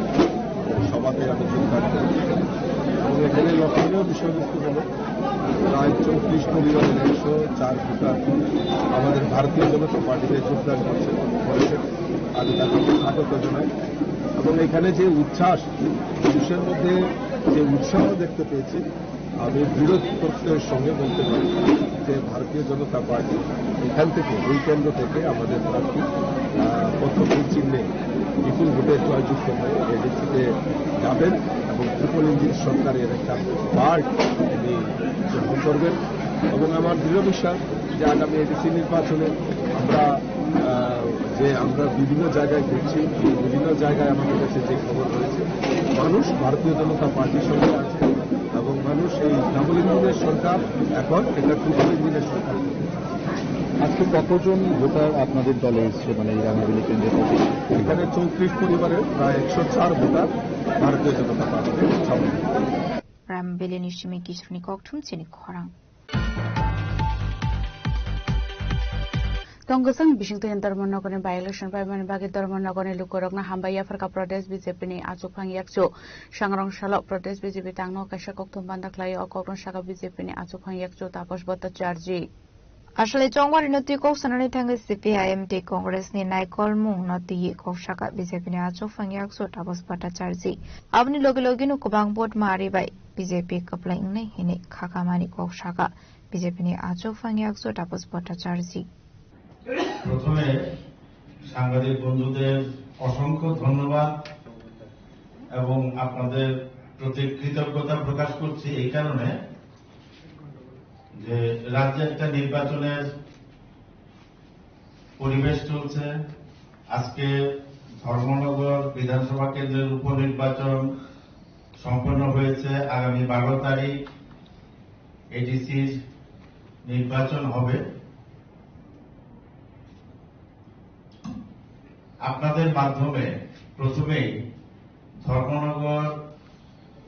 সভাতে আমি যোগদান করি এবং এখানে লক্ষণীয় বিষয়বস্তু হল প্রায় 34 পরিবারের 104 ভোটার আমাদের ভারতীয় জনতা পার্টিতে যোগদান করেছেন আমি তাকে স্বাগত জানাই এবং এখানে যে উচ্ছ্বাস মানুষের মধ্যে যে উৎসাহ দেখতে পেয়েছি আমি দৃঢ় প্রত্যয়ের সঙ্গে বলতে পারি যে ভারতীয় জনতা পার্টি এখান থেকে এই কেন্দ্র থেকে আমাদের প্রার্থী প্রথম চিহ্নে বিপুল ভোটে জয়যুক্ত হয়ে এডিসিতে যাবেন এবং ট্রিপল ইঞ্জিন সরকারের একটা পার্ট তিনি গ্রহণ করবেন এবং আমার দৃঢ় বিশ্বাস যে আগামী এডিসি নির্বাচনে আমরা বিভিন্ন জায়গায় ঘুরছি বিভিন্ন জায়গায় আমাদের কাছে যে খবর রয়েছে মানুষ ভারতীয় জনতা পার্টির সঙ্গে আছে এবং মানুষ এই ডাবল ইঞ্জিনের সরকার এখন এটা ট্রিপল ইঞ্জিনের সরকার। আজকে কতজন ভোটার আপনাদের দলে এসছে মানে এই রামাবেলি কেন্দ্রের পক্ষে? এখানে 34 পরিবারের প্রায় 104 ভোটার ভারতীয় জনতা পার্টিতে সামিল। রামাবেলি নিশ্চিমে কিশোরী ককঠুম চিনি খরাং Tonggasang Bishington Dharmanagone by election by Manbagi Dharmanagone Lukorogna Hambaya Farka Protest BJP Azupang Yakso Shangrong Shalok Protest BJP Tangno Kashakoktum Bandaklay Okokron Shaka BJP Azupang Yakso Taposh Bhattacharya আসলে চংবারি নতি কৌশনানি থাঙ্গে সিপিআইএমটি কংগ্রেস নি নাইকল মুং নতি কৌশাকা বিজেপি নি আচোফাং yakso Tapas Bhattacharya আপনি লগে লগে নু গোবাং vote মারি বাই বিজেপি কপ্লাই নাই হিনে খাকামানি কৌশাকা বিজেপি নি আচোফাং yakso তাপস ভট্টাচার্য প্রথমে সাংবাদিক বন্ধুদের অসংখ্য ধন্যবাদ এবং আপনাদের প্রতি কৃতজ্ঞতা প্রকাশ করছি এই কারণে যে রাজ্যে একটা নির্বাচনের পরিবেশ চলছে। আজকে ধর্মনগর বিধানসভা কেন্দ্রের উপনির্বাচন সম্পন্ন হয়েছে। আগামী 12 তারিখ এডিসির নির্বাচন হবে। আপনাদের মাধ্যমে প্রথমেই ধর্মনগর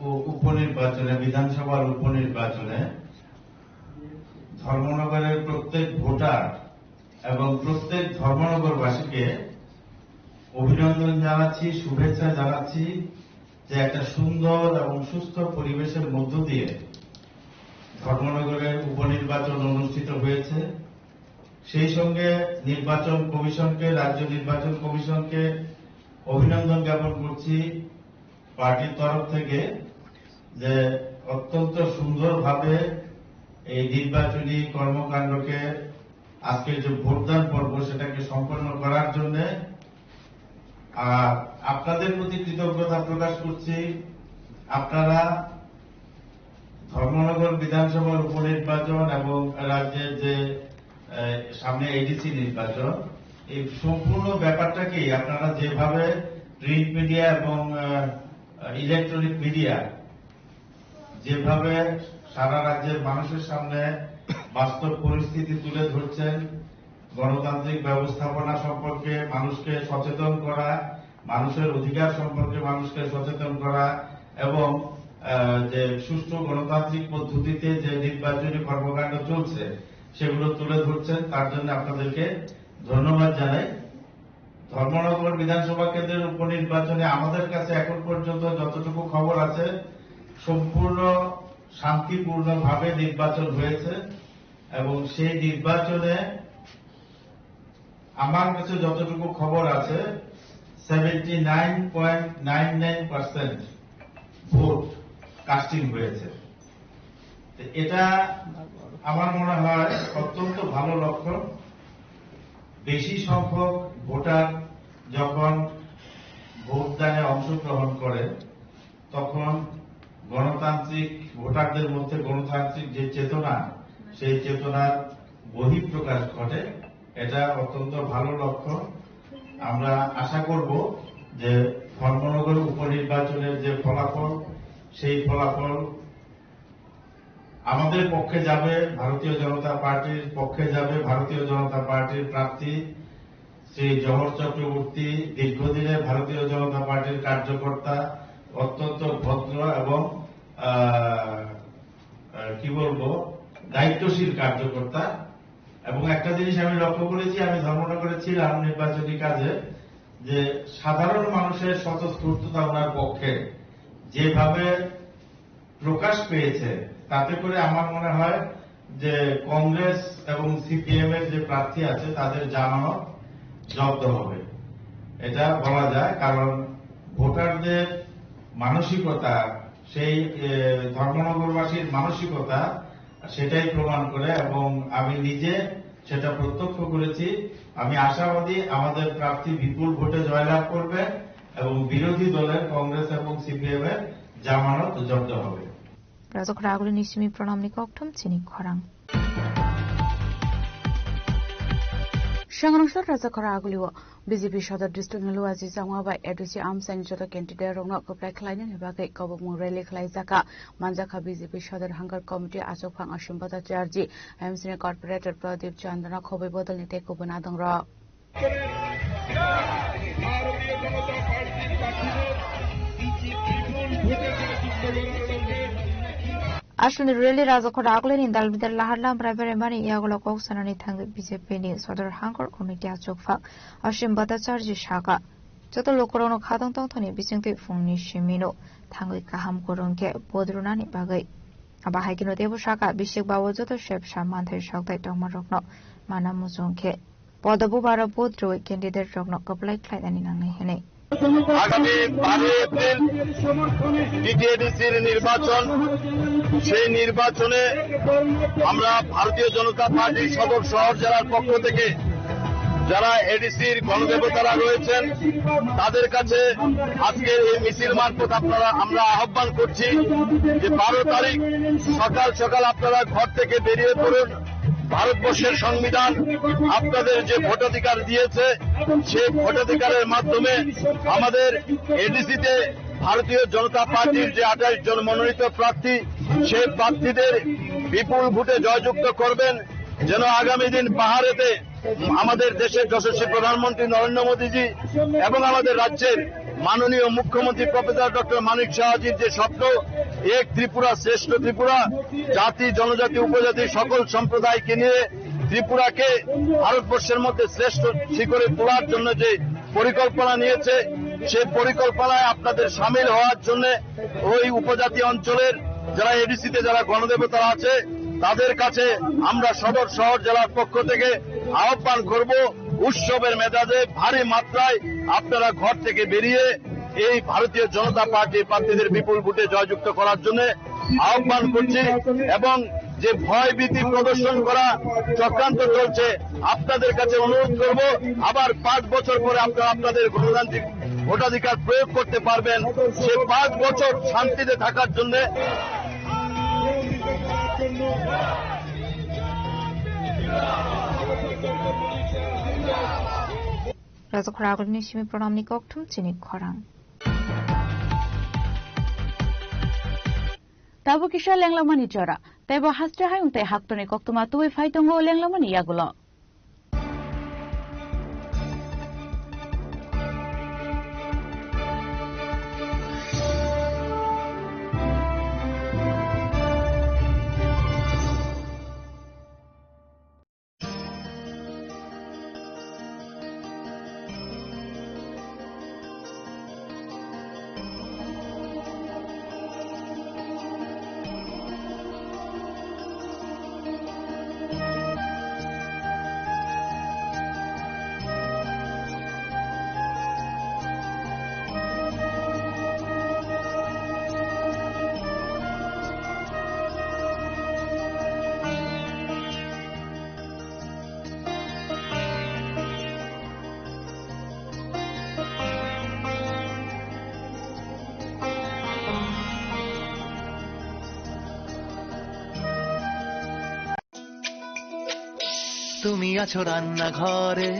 ও উপনির্বাচনে বিধানসভার উপনির্বাচনে ধর্মনগরের প্রত্যেক ভোটার এবং প্রত্যেক ধর্মনগরবাসীকে অভিনন্দন জানাচ্ছি, শুভেচ্ছা জানাচ্ছি যে একটা সুন্দর এবং সুস্থ পরিবেশের মধ্য দিয়ে ধর্মনগরের উপনির্বাচন অনুষ্ঠিত হয়েছে। সেই সঙ্গে নির্বাচন কমিশনকে, রাজ্য নির্বাচন কমিশনকে অভিনন্দন জ্ঞাপন করছি পার্টির তরফ থেকে যে অত্যন্ত সুন্দরভাবে এই নির্বাচনী কর্মকাণ্ডকে আজকের যে ভোটদান পর্ব সেটাকে সম্পন্ন করার জন্য আর আপনাদের প্রতি কৃতজ্ঞতা প্রকাশ করছি। আপনারা ধর্মনগর বিধানসভার উপনির্বাচন এবং রাজ্যের যে সামনে এডিসি নির্বাচন এই সম্পূর্ণ ব্যাপারটাকে আপনারা যেভাবে প্রিন্ট মিডিয়া এবং ইলেকট্রনিক মিডিয়া যেভাবে সারা রাজ্যের মানুষের সামনে বাস্তব পরিস্থিতি তুলে ধরছেন, গণতান্ত্রিক ব্যবস্থাপনা সম্পর্কে মানুষকে সচেতন করা, মানুষের অধিকার সম্পর্কে মানুষকে সচেতন করা এবং যে সুষ্ঠু গণতান্ত্রিক পদ্ধতিতে যে নির্বাচনী কর্মকাণ্ড চলছে সেগুলো তুলে ধরছেন। তার জন্য আপনাদেরকে ধন্যবাদ জানাই। ধর্মনগর বিধানসভা কেন্দ্রের উপনির্বাচনে আমাদের কাছে এখন পর্যন্ত যতটুকু খবর আছে সম্পূর্ণ শান্তিপূর্ণভাবে নির্বাচন হয়েছে এবং সেই নির্বাচনে আমার কাছে যতটুকু খবর আছে 79.99% ভোট কাস্টিং হয়েছে। এটা আমার মনে হয় অত্যন্ত ভালো লক্ষণ। বেশি সংখ্যক ভোটার যখন ভোটদানে অংশগ্রহণ করে তখন গণতান্ত্রিক ভোটারদের মধ্যে গণতান্ত্রিক যে চেতনা সেই চেতনার বহিঃপ্রকাশ ঘটে। এটা অত্যন্ত ভালো লক্ষণ। আমরা আশা করব যে ধর্মনগর উপনির্বাচনের যে ফলাফল সেই ফলাফল আমাদের পক্ষে যাবে, ভারতীয় জনতা পার্টির পক্ষে যাবে। ভারতীয় জনতা পার্টির প্রার্থী শ্রী জওহর চক্রবর্তী দীর্ঘদিনের ভারতীয় জনতা পার্টির কার্যকর্তা, অত্যন্ত ভদ্র এবং কি বলবো দায়িত্বশীল কার্যকর্তা। এবং একটা জিনিস আমি লক্ষ্য করেছি, আমি ধর্মনগরে ছিলাম নির্বাচনী কাজে, যে সাধারণ মানুষের স্বতঃস্ফূর্ততা ওনার পক্ষে যেভাবে প্রকাশ পেয়েছে তাতে করে আমার মনে হয় যে কংগ্রেস এবং সিপিএম এর যে প্রার্থী আছে তাদের জামানত জব্দ হবে, এটা বলা যায়। কারণ ভোটারদের মানসিকতা, সেই ধর্মনগরবাসীর মানসিকতা সেটাই প্রমাণ করে এবং আমি নিজে সেটা প্রত্যক্ষ করেছি। আমি আশাবাদী আমাদের প্রার্থী বিপুল ভোটে জয়লাভ করবে এবং বিরোধী দলের কংগ্রেস এবং সিপিএম এর জামানত জব্দ হবে। রাজখরা আগুলি নিশ্চিমি প্রণামনি ককঠম চিনি খরাং সংরক্ষণ রাজখরা আগুলিও বিজেপি সদর ডিস্ট্রিক্ট লুয়াজি জামাবাই এডিসি আমসাইনি যত ক্যান্ডিডেট রংনো কপ্লাই খালাইনি নিবাগै কবমু রেলি খালাইজাকা মানজাখা বিজেপি সদর হাঙ্গার কমিটি আচকফাং অসীম ভট্টাচার্য এমসিনি কর্পোরেটর প্রদীপ চন্দ্রনা খবৈ বদলনি টেকুবনা দং র আসলে রেলি রাজখরা আগুলিনি দালবিদার লাহারলাম প্রাইভেট মানি ইয়াগুলো কৌসানানি থাঙ্গে বিজেপি নি সদর হাঙ্গার কমিটি আচকফাং অসীম ভট্টাচার্য শাখা যত লোকরনো খাদং তংথনি বিচিংতি ফুংनि सिमिनो थांगै काहाम गरंके बद्रुनानि बागै बाहायगिनो देबो शाखा बिशेक बावो जत शेपसा मानथाय सकथाय तंमा रखनो माना मुजंके पदबो बारो बद्रुय कैंडिडेट रखनो कप्लाय ख्लायनानि नांनाय हेने আগামী 12 এপ্রিল ডিটিএডিসির নির্বাচন, সেই নির্বাচনে আমরা ভারতীয় জনতা পার্টির সদর শহর জেলার পক্ষ থেকে যারা এডিসির গণদেবতারা রয়েছেন তাদের কাছে আজকের এই মিছিল মারফত আমরা আহ্বান করছি যে 12 তারিখ সকাল সকাল আপনারা ঘর থেকে বেরিয়ে পড়ুন। ভারতবর্ষের সংবিধান আপনাদের যে ভোটাধিকার দিয়েছে সেই ভোটাধিকারের মাধ্যমে আমাদের এডিসিতে ভারতীয় জনতা পার্টির যে 28 জন মনোনীত প্রার্থী সেই প্রার্থীদের বিপুল ভোটে জয়যুক্ত করবেন, যেন আগামী দিন পাহাড়েতে আমাদের দেশের যশস্বী প্রধানমন্ত্রী নরেন্দ্র মোদীজি এবং আমাদের রাজ্যের মাননীয় মুখ্যমন্ত্রী প্রফেসর ডক্টর মানিক সাহাজির যে স্বপ্ন এক ত্রিপুরা শ্রেষ্ঠ ত্রিপুরা, জাতি জনজাতি উপজাতি সকল সম্প্রদায়কে নিয়ে ত্রিপুরাকে ভারতবর্ষের মধ্যে শ্রেষ্ঠ শিখরে তোলার জন্য যে পরিকল্পনা নিয়েছে সেই পরিকল্পনায় আপনাদের সামিল হওয়ার জন্য ওই উপজাতি অঞ্চলের যারা এডিসিতে যারা গণদেবতারা আছে তাদের কাছে আমরা সদর শহর জেলার পক্ষ থেকে আহ্বান করব উৎসবের মেজাজে ভারী মাত্রায় আপনারা ঘর থেকে বেরিয়ে এই ভারতীয় জনতা পার্টির প্রার্থীদের বিপুল ভোটে জয়যুক্ত করার জন্য আহ্বান করছি। এবং যে ভয় ভীতি প্রদর্শন করা চক্রান্ত চলছে আপনাদের কাছে অনুরোধ করব আবার 5 বছর পরে আপনারা আপনাদের গণতান্ত্রিক ভোটাধিকার প্রয়োগ করতে পারবেন। সে 5 বছর শান্তিতে থাকার জন্য রাজখরা আগুলি নিশ্চিমি প্রণামনি ককঠম চিনি খরাং Tabu kisha lenglamani chora Taibo hastra hayung tai haktone koktoma tuwe faitongo lenglamani yagulo. তুমি আছো রান্না ঘরে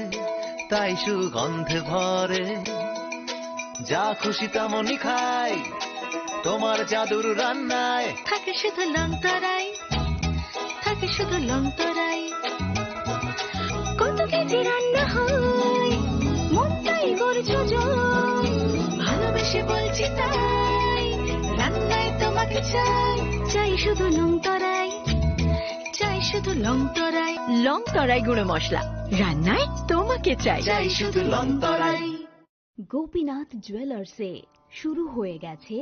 তাই সুগন্ধে ভরে যা খুশি তেমনই খাই তোমার জাদুর রান্নায় থাকে শুধু লংতরাই থাকে শুধু লংতরাই কত কেজি রান্না হয় মনটাই করছো জয় ভালোবেসে বলছি তাই রান্নায় তোমাকে চাই চাই শুধু লংতরাই চাই শুধু লংতরাই লংতরাই গুঁড়ো মশলা রান্নায় তোমাকে চাই চাই শুধু লংতরাই। গোপীনাথ জুয়েলার্সে শুরু হয়ে গেছে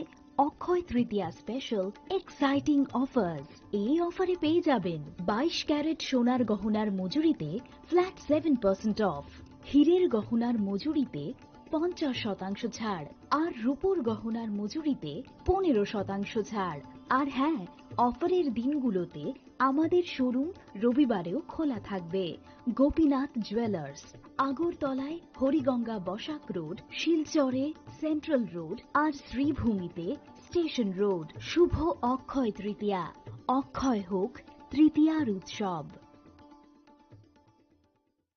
Akshaya Tritiya special exciting offers. এই অফারে পেয়ে যাবেন 22 ক্যারেট সোনার গহনার মজুরিতে ফ্ল্যাট 7% অফ, হীরের গহনার মজুরিতে 50% ছাড় আর রূপোর গহনার মজুরিতে 15% ছাড়। আর হ্যাঁ, অফারের দিনগুলোতে আমাদের শোরুম রবিবারেও খোলা থাকবে। গোপীনাথ জুয়েলার্স, আগরতলায় হরিগঙ্গা বসাক রোড, শিলচরে সেন্ট্রাল রোড আর শ্রীভূমিতে স্টেশন রোড। শুভ অক্ষয় তৃতীয়া, অক্ষয় হোক তৃতীয়ার উৎসব।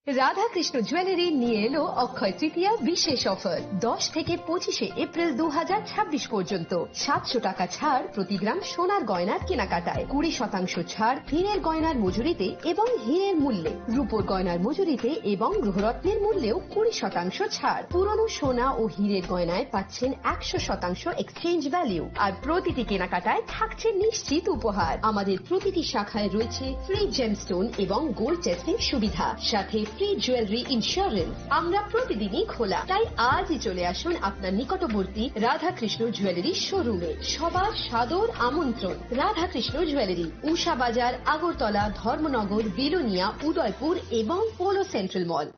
রাধাকৃষ্ণ জুয়েলারি নিয়ে এলো অক্ষয় তৃতীয়া বিশেষ অফার। 10 থেকে 25 এপ্রিল 2026 পর্যন্ত 700 টাকা ছাড় প্রতি গ্রাম সোনার গয়নার কেনাকাটায়, 20% ছাড় হীরের গয়নার মজুরিতে এবং হীরের মূল্যে, রূপোর গয়নার মজুরিতে এবং গ্রহরত্নের মূল্যেও 20% ছাড়। পুরনো সোনা ও হীরের গয়নায় পাচ্ছেন 100% এক্সচেঞ্জ ভ্যালু আর প্রতিটি কেনাকাটায় থাকছে নিশ্চিত উপহার। আমাদের প্রতিটি শাখায় রয়েছে ফ্রি জেমস্টোন এবং গোল্ড টেস্টিং সুবিধা, সাথে ফ্রি জুয়েলারি ইন্স্যুরেন্স। আমরা প্রতিদিনই খোলা, তাই আজই চলে আসুন আপনার নিকটবর্তী রাধাকৃষ্ণ জুয়েলারি শোরুমে। সবার সাদর আমন্ত্রণ। রাধাকৃষ্ণ জুয়েলারি, উষা বাজার, আগরতলা, ধর্মনগর, বিলোনিয়া, উদয়পুর এবং polo central mall.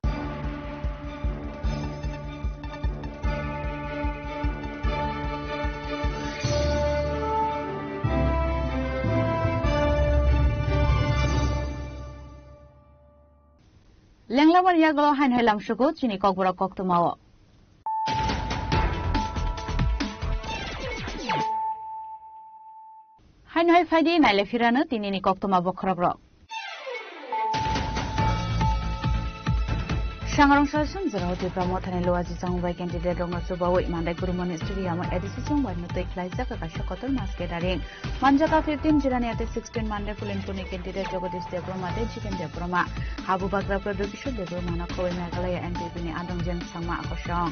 Lenglaman yaglo hain helam shugo chini kokbura koktumao. Hain hoi faidi naile firano tinini koktuma bokrogro. Sangarong sasum zero de promothane loaji sangbai candidate ronga subawoi mandai gurumoni studio ama edisisong wanu te klaisa ka kashakotor maske daring manjaka 15 jirani ate 16 mande fulen puni candidate jogodish debroma te chicken debroma habu bakra production debroma na koi megalaya NPP ni adong jem sangma akosong.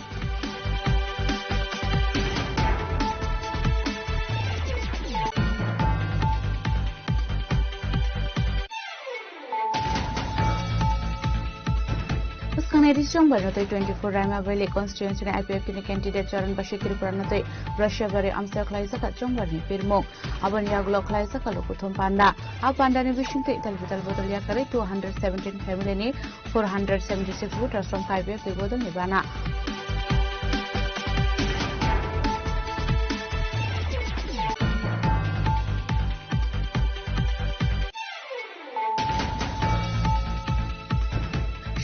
Edisong Barnotoi 24 Raima Valley constituency IPF ni candidate Charan Bashir Pranotoi Russia Bari Amsa Klaisa ka Chongwani Pirmo Aban Yaglo Klaisa ka Lokuthum Panda a Panda ni Bishinte Talvital Bodolia Kare 217 family ni 476 voters from IPF Bodol Nibana.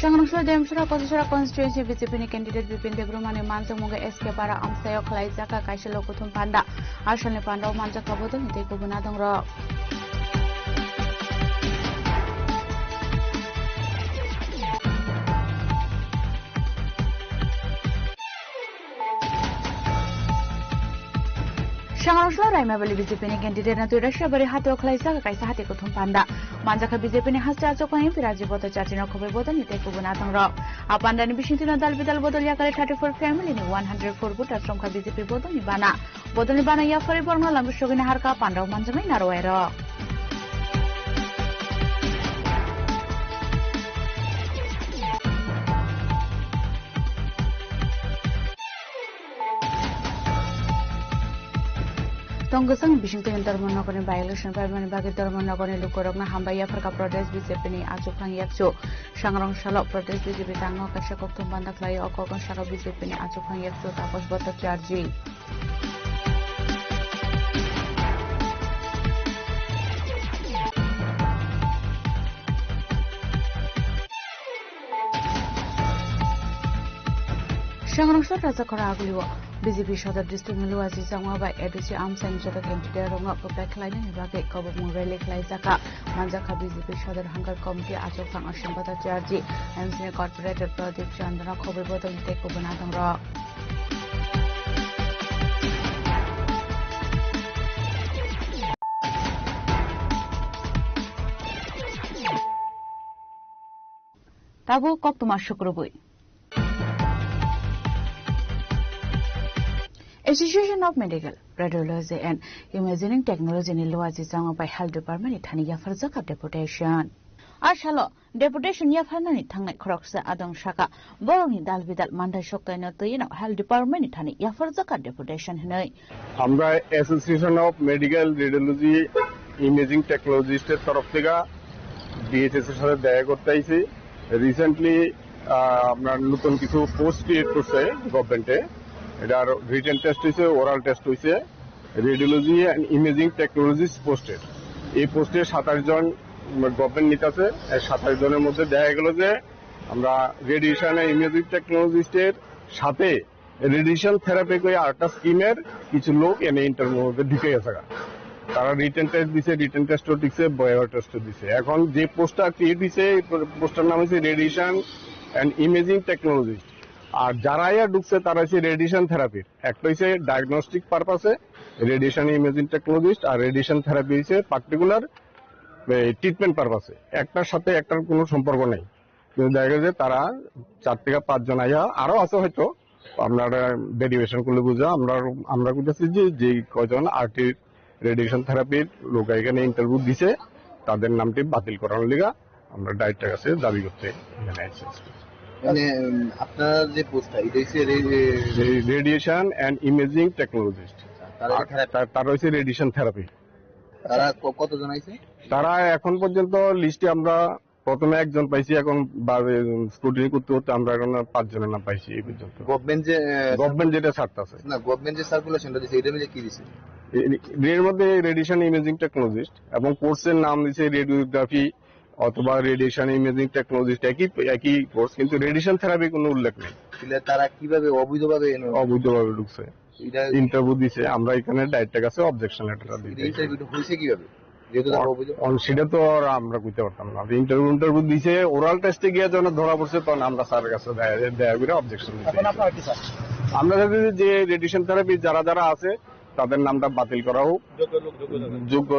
Sangrungsura Demsura Posisura constituency BJP ni candidate Bipin Debroma ni Manjak Munga SK para Amsayo Klaisa ka Kaisa Lokuthum Panda Ashal ni Panda Manjak ka Bodol ni Teko Bunadong Ro. Shangrongshla Raimabali BJP ni candidate na tuira shabari hateo khlaisa ka kaisa hate ko thum panda manjaka BJP ni hasta achok aim piraji bota chatina khobe boda ni teko buna tangra apanda ni bishintina dal bidal bodol ya kare 34 family ni 104 vote asomkha BJP bodol ni bana ya fari borna lambu shogini harka pandau manjamai narwaira Tonggasang Bishington Intermonogoni by election Parliament Bagit Termonogoni Lukorogna Hambaya Farka Protest BJP ni Achukang Yakso Shangrong Shalok Protest BJP Tango Kashakok Tumbanda Klay Okokon Shaka BJP ni Achukang Yakso Tapos Bota Charji Shangrong Shalok Raja Kora Aguliwa BJP Shodar District Miluazi Zangwa by ADC Arms and Jota Candidate Ronga Kopek Line ni Bage Kobok Murele Klaizaka Manjaka BJP Shodar Hangar Committee Achokang Ashambata Charji MC Corporator Pradeep Chandra Kobe Bodol Teko Banatang Rock Tabu Kok Tuma Shukrubui Association of Medical, Radiology and Imaging Technology in Luazi Zangwa by Health Department Itani Yafarzaka Deputation. Ashalo, Deputation Yafanani Tangak Croxa Adon Shaka, Boroni Dalvidal Manda Shoka Notoyino, Health Department Itani Yafarzaka Deputation Hinoi. Amra Association of Medical Radiology Imaging Technologies Toroftiga, DHS Diagotaisi, recently Nutun Kisu post to say, government. এটার written test হয়েছে oral test হয়েছে radiology and imaging technologist posted এই পোস্টে 27 জন government নিতে আছে এই 27 জনের মধ্যে দেখা গেল যে আমরা রেডিয়েশন এন্ড ইমেজিং টেকনোলজিস্টের সাথে রেডিয়েশন থেরাপি কই আরেকটা স্কিমের কিছু লোক এনে ইন্টারভিউ মধ্যে ঢুকে গেছে তারা রিটেন টেস্ট দিছে রিটেন টেস্টও দিছে বায়োর টেস্টও দিছে এখন যে পোস্টটা ক্রিয়েট দিছে এই পোস্টার নাম হচ্ছে রেডিয়েশন এন্ড ইমেজিং টেকনোলজিস্ট আর যারা ঢুকছে তারা হচ্ছে রেডিয়েশন থেরাপির একটা হচ্ছে ডায়াগনস্টিক পারপাসে রেডিয়েশন ইমেজিং টেকনোলজিস্ট আর রেডিয়েশন থেরাপি হচ্ছে পার্টিকুলার ট্রিটমেন্ট পারপাসে একটার সাথে একটার কোনো সম্পর্ক নেই কিন্তু দেখা গেছে তারা 4 থেকে 5 জন আয়া আরো আছে হয়তো আপনারা ডেরিভেশন করলে বুঝা আমরা বুঝাচ্ছি যে কয়জন আরটি রেডিয়েশন থেরাপির লোক এখানে ইন্টারভিউ দিছে তাদের নামটি বাতিল করানোর লিগা আমরা ডাইরেক্টর কাছে দাবি করতে এখানে আইছি মানে আপনার যে পোস্টটা এটা হচ্ছে রেডিয়েশন এন্ড ইমেজিং টেকনোলজিস্ট তার হচ্ছে রেডিয়েশন থেরাপি তারা কতজন আইছে তারা এখন পর্যন্ত লিস্টে আমরা প্রথমে একজন পাইছি এখন স্কুটিনি করতে করতে আমরা এখন 5 জনের নাম পাইছি এই পর্যন্ত গভর্নমেন্ট যেটা ছাড়তেছে না গভর্নমেন্ট যে সার্কুলেশনটা দিছে এটা মিলে কি দিছে এর মধ্যে রেডিয়েশন ইমেজিং টেকনোলজিস্ট এবং কোর্সের নাম দিছে রেডিওগ্রাফি অথবা রেডিয়েশন ইমেজিং টেকনোলজিস্ট একই কোর্স কিন্তু রেডিয়েশন থেরাপি কোনো উল্লেখ নেই তারা কিভাবে অবৈধভাবে ঢুকছে ইন্টারভিউ দিছে আমরা এখানে ডাইরেক্টর কাছে অবজেকশন লেটার দিই ইন্টারভিউটা হইছে কিভাবে সেটা তো আমরা কইতে পারতাম না ইন্টারভিউ দিছে ওরাল টেস্টে গিয়ে যখন ধরা পড়ছে তখন আমরা স্যারের কাছে দেয়া করে অবজেকশন দিই আমরা চাই যে রেডিয়েশন থেরাপি যারা আছে তাদের নামটা বাতিল করা হোক যোগ্য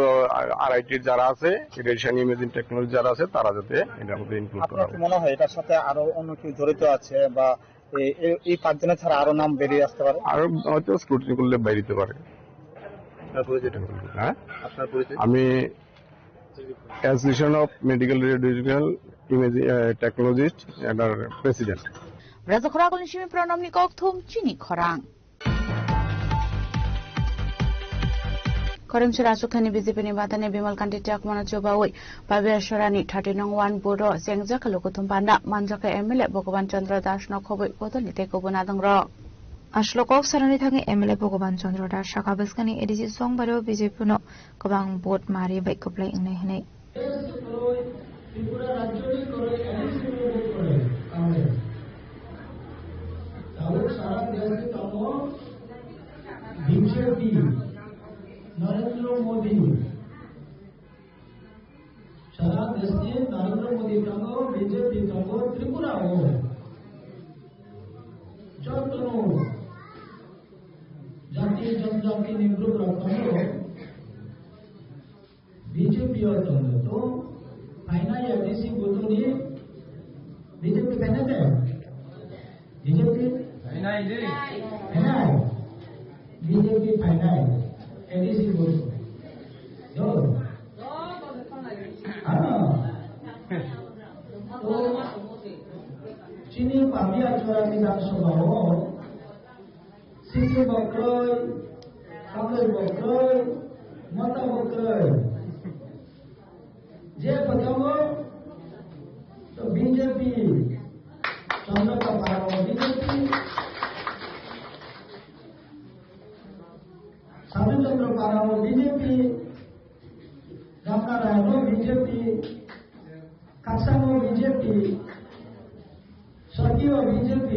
আরআইটির যারা আছে রেডিয়েশন ইমেজিং টেকনোলজি যারা আছে তারা যাতে এটার মধ্যে ইনক্লুড করা হয় মনে হয় এটার সাথে আরো অন্য কেউ জড়িত আছে বা এই 5 জনের ছাড়া আরো নাম বেরিয়ে আসতে পারে আর হয়তো স্ক্রুটিনি করলে বেরিয়ে পারে আমি association of medical radiological imaging technologist এর প্রেসিডেন্ট রাজখরাগল নিশিমি প্রণাম নিকক থুম চিনি খরাং Korimchura Achukthani BJP ni Badani Bimal Kanti Chakmana Chobawai Pabiyashorani 39 Boro Sengjaka Lokutum Panda Manjaka MLA Bhagavan Chandra Das no Khoboi Bodol ni Teko Bonadang Ro Ashlokok Sarani Thangi MLA Bhagavan Chandra Das Shakabaskani Edisi Songbaro BJP no Kobang Bot Mari Bai Koplai Ingne Hne Narendra Modi सारा देश में Narendra Modi तंगो BJP तंगो Tripura हो जतनो जाति 점점 이 nimbruk BJP 어떤 또 파이나 FDC 보더니 BJP 되는데 BJP 파이나이지 파이나 BJP 파이나 FDC 보더 요 तो चीनी पामिया चोरा विधानसभाओ city बक्रय कामले बक्रय मता बक्रय जे बताओ तो बीजेपी चंद्र का पारो बीजेपी साधु चंद्र पारो बीजेपी गंगा रायनो BJP Kaksamo BJP, Sakiwa BJP,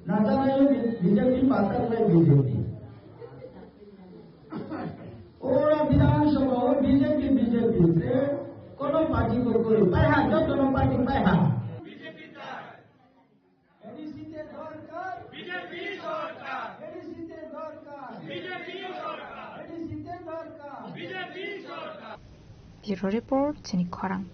Natanayo BJP, Patakla BJP. Ora Vidhansabha BJP BJP te kono party ko kore paiha jotono party paiha. BJP tai. ADC te dorkar. BJP dorkar. ADC te dorkar. BJP dorkar. ADC te dorkar. BJP dorkar. Bureau Report, Chini Khorang.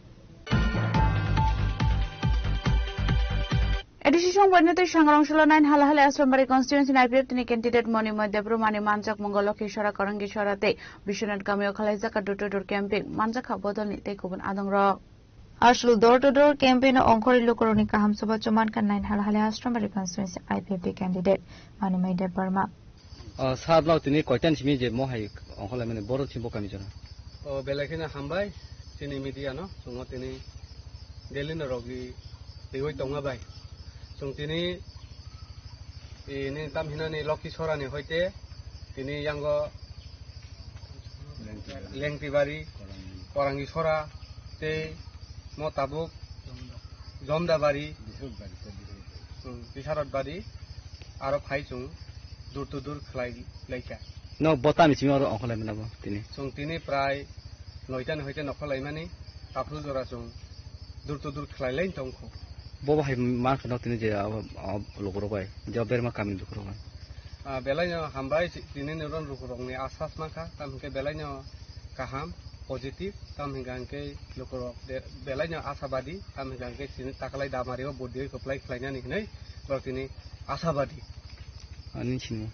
ADC সংবাদনীতি সংগ্রামশালা 9 হালাহালে Ashrambari constituency IPF তিনি candidate Monimoy দেব্রমানি মানজাক মঙ্গলকেশ্বরা করঙ্গেশ্বরাতে বিশ্বনাথ গামিও খালাইজাকা ডোর টু ডোর ক্যাম্পেইন মানজাকা বদলনি তে গুবুন আদংর আসল ডোর টু ডোর ক্যাম্পেইন অংখরি লোকরনি কাহাম সভা চমান কান 9 হালাহালে Ashrambari constituency IPF candidate Manimoy Debbarma সাদলাও তিনি কয়টান সিমি যে মহাই অংখলা মানে বড় ছিম বকামি জনা ও বেলাখিনা হামবাই তিনি মিডিয়া ন সুমো তিনি দেলিন রগি দেগই টংগাবাই जों दिनै तामहिनानि लक्ष्मीसरानि हयते दिनै यांग लेंटिबारि करांगिसरा ते मताबुक जमदाबारि बिसारतबारि आरो फाइजों दूर टू दूर खलायलायखा न बता मिसिम आरो अंखलाय मनाबो दिनै जों दिनै प्राय 9टानि हयते नखलायमानि ताफुल जरा जों दूर टू दूर खलायलायन दंखौ Bobo hai मान खना तिने जे लोगरो बाय जब बेर मा कामिन दुखरो बाय बेलायनो हामबाय दिनै नरन रुखरंनि आसास माखा तामके बेलायनो काहाम पजिटिभ तामहिगांके लोगरो बेलायनो आशाबादी तामहिगांके सिनि ताकलाय दामारियाव बडियै खप्लाय खलायनानै नै लतिनि आशाबादी आनि सिनि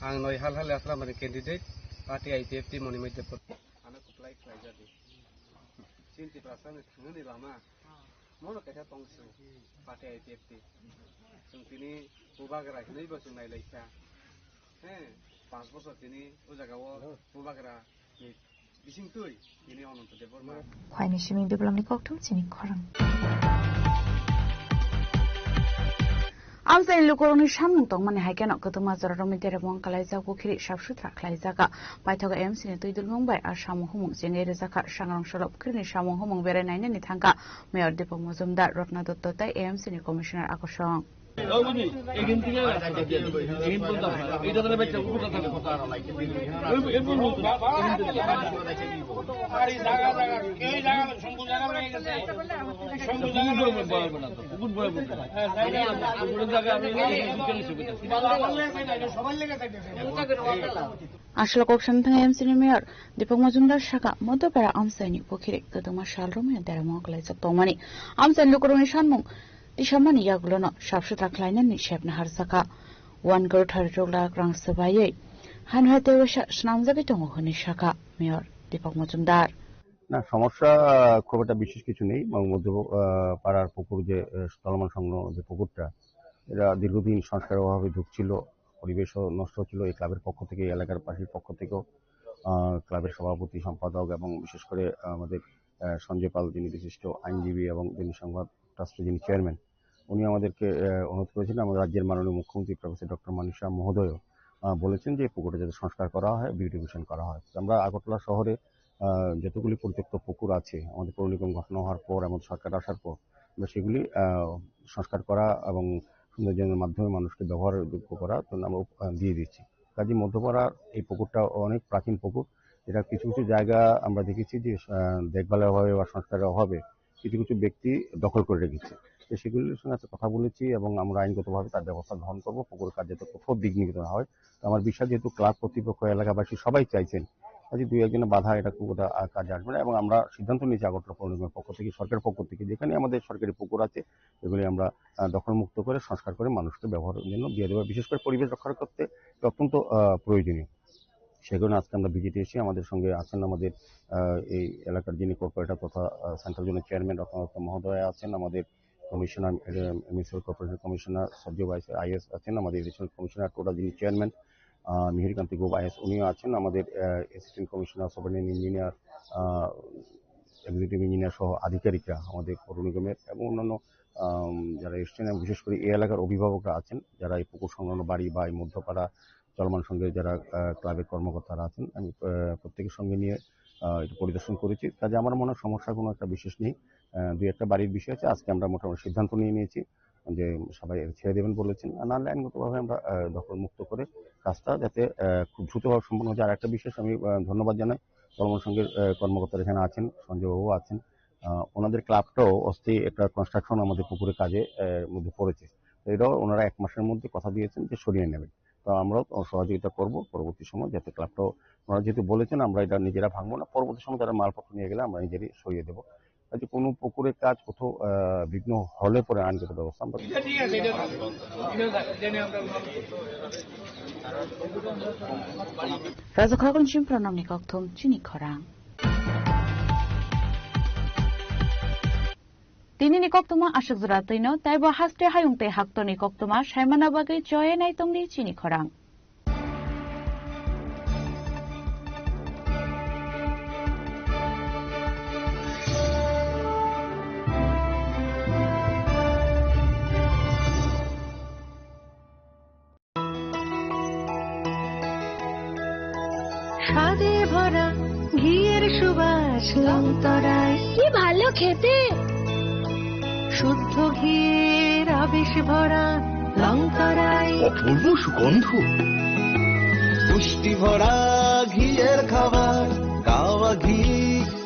आं नय हाल आश्रमनि कैंडिडेट पार्टी आईपीएफ टी मणिमय देबपर आना खप्लाय खलायजादि सिनति प्रासानि थांगोनि लामा मोनो कैसा तंसु पार्टी आईपीएफ टी जों दिनै बुबागरा 2 बोसोर नायलायखा हे 5 बोसोर दिनै उजागाव बुबागरा बिसिंतुय दिनै अनन्त देबबर्मा खयनि सिमिं बिप्लबनि कक्थुम चिनि खरं আমসাইন লোকরনি সামুং তংমানে হাইকেন কতমা জররমি তেরমং কালাইজাকো খিরি সাবসুত্রা খালাইজাকা পাইথগা এমসিনি তুইদুল মুম্বাই আর সামুং হুমুং জেঙ্গে রেজাকা সাংরং সরব খিরিনি সামুং হুমুং বেরে নাইনানি থাঙ্কা মেয়র দীপক মজুমদার রত্না দত্ত তাই এমসিনি কমিশনার আকর্ষণ আসলে কক্সন থাকা এমসিনি মেয়র দীপক মজুমদার শাখা Madhyapara আমসাইনি পখিরে কতমা সালরমিয়া দেরামং কালাইজাক তংমানি আমসাইন লোকরনি সামুং Tishamani yagulono sabsutra klainani shepna harsaka 1 crore 30 lakh rang sabaye hanhate washa snamjabi tongo honi shaka mayor Deepak Majumdar না সমস্যা খুব একটা বিশেষ কিছু নেই মধ্য পাড়ার পুকুর যে স্থলমান সংলগ্ন যে পুকুরটা এটা দীর্ঘদিন সংস্কারের অভাবে ঢুকছিল পরিবেশও নষ্ট হচ্ছিল এই ক্লাবের পক্ষ থেকে এই এলাকার পাশের পক্ষ থেকেও ক্লাবের সভাপতি সম্পাদক এবং বিশেষ করে আমাদের সঞ্জয় পাল যিনি বিশিষ্ট আইনজীবী এবং যিনি সংবাদ ট্রাস্টের যিনি চেয়ারম্যান উনি আমাদেরকে অনুরোধ করেছিলেন আমাদের রাজ্যের মাননীয় মুখ্যমন্ত্রী প্রফেসর ডক্টর মানিক শাহ মহোদয় বলেছেন যে পুকুরটা যাতে সংস্কার করা হয় বিউটিফিকেশন করা হয় আমরা আগরতলা শহরে যতগুলি পরিত্যক্ত পুকুর আছে আমাদের পৌর নিগম ঘোষণা হওয়ার পর আমাদের সরকার আসার পর আমরা সেগুলি সংস্কার করা এবং সৌন্দর্যের মাধ্যমে মানুষকে ব্যবহারযোগ্য করা আমরা দিয়ে দিচ্ছি কাজী মধ্যপাড়ার এই পুকুরটা অনেক প্রাচীন পুকুর যেটা কিছু কিছু জায়গা আমরা দেখেছি যে দেখভালের অভাবে বা সংস্কারের অভাবে কিছু কিছু ব্যক্তি দখল করে রেখেছে তো সেগুলির সঙ্গে কথা বলেছি এবং আমরা আইনগতভাবে তার ব্যবস্থা গ্রহণ করবো। পুকুরের কাজ যাতে কোথাও বিঘ্নিত না হয়। তো আমার বিশ্বাস যেহেতু ক্লাব কর্তৃপক্ষ এলাকাবাসী সবাই চাইছেন, কাজে দুই একজনের বাধা এটা খুব কাজে আসবে না। এবং আমরা সিদ্ধান্ত নিয়েছি আগরতলা পৌর নিগমের পক্ষ থেকে, সরকারের পক্ষ থেকে, যেখানে আমাদের সরকারি পুকুর আছে এগুলি আমরা দখলমুক্ত করে সংস্কার করে মানুষকে ব্যবহারের জন্য দিয়ে দেবো। বিশেষ করে পরিবেশ রক্ষা করতে অত্যন্ত প্রয়োজনীয়। সেগুলো আজকে আমরা ভিজিটে এসে আমাদের সঙ্গে আছেন আমাদের এই এলাকার যিনি কর্পোরেটর তথা সেন্ট্রাল জোনের চেয়ারম্যান রত্নাদত্ত মহোদয় আছেন, আমাদের commissioner municipal corporation commissioner Sajju ভাইস আইএস আছেন, আমাদের এডিশনাল কমিশনার টোটা যিনি চেয়ারম্যান মিহিরকান্তি গোপ আইএস উনিও আছেন, আমাদের assistant commissioner superintendent engineer executive engineer সহ আধিকারিকরা আমাদের পৌর নিগমের এবং অন্যান্য যারা এসছেন, এবং বিশেষ করে এই এলাকার অভিভাবকরা আছেন যারা এই পুকুর সংলগ্ন বাড়ি বা এই মধ্যপাড়া চলমান সঙ্গে যারা ক্লাবের কর্মকর্তারা আছেন, আমি প্রত্যেকের সঙ্গে নিয়ে এটা পরিদর্শন করেছি। কাজে আমার মনে হয় সমস্যা কোনো একটা বিশেষ নেই। দুই একটা বাড়ির বিষয় আছে, আজকে আমরা মোটামুটি সিদ্ধান্ত নিয়ে নিয়েছি যে সবাই ছেড়ে দেবেন বলেছেন, নাহলে আইনগতভাবে আমরা দখলমুক্ত করে কাজটা যাতে খুব দ্রুতভাবে সম্পন্ন হচ্ছে। আর একটা বিশেষ আমি ধন্যবাদ জানাই চলমান সঙ্গের কর্মকর্তারা এখানে আছেন, সঞ্জয় বাবু আছেন, ওনাদের ক্লাবটাও অস্থি একটা কনস্ট্রাকশন আমাদের পুকুরের কাজে মধ্যে পড়েছে। এটাও ওনারা 1 মাসের মধ্যে কথা দিয়েছেন যে সরিয়ে নেবেন। তো আমরাও সহযোগিতা করব পরবর্তী সময়, যাতে ক্লাবটাও ওনারা যেহেতু বলেছেন আমরা এটা নিজেরা ভাঙবো না, পরবর্তী সময় তারা মালপত্র নিয়ে গেলে আমরা নিজেরই সরিয়ে দেবো। কাজে কোনো পুকুরের কাজ কোথাও বিঘ্ন হলে পরে আইনগত ব্যবস্থা আমরা Rajakhagon Jimpranam Nikokthum Chinikhorang. Tini Nikoktuma Ashakzratino, Taibo Haste Hayungte Hakto Nikoktuma, Shaimanabagi Joy Naitongdi Chinikhorang. স্বাদে ভরা ঘিয়ের সুবাস লংতরায় কি ভালো খেতে, শুদ্ধ ঘিয়ের আবেশ ভরা লংতরায় অপূর্ব সুগন্ধ, পুষ্টি ভরা ঘিয়ের খাবার, গাওয়া ঘি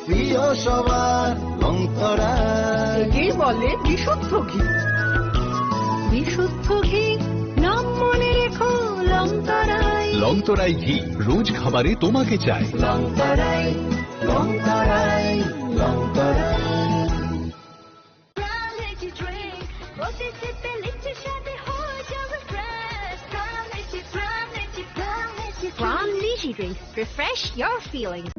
প্রিয় সবার লংতরায়। কি বলে বিশুদ্ধ ঘি, বিশুদ্ধ ঘি নাম মনে রেখো লংতরায়। লংতরাই ঘি রোজ খাবারে তোমাকে চাই। লংতরাই লংতরাই লংতরাই। From Lychee Drinks, refresh your feelings.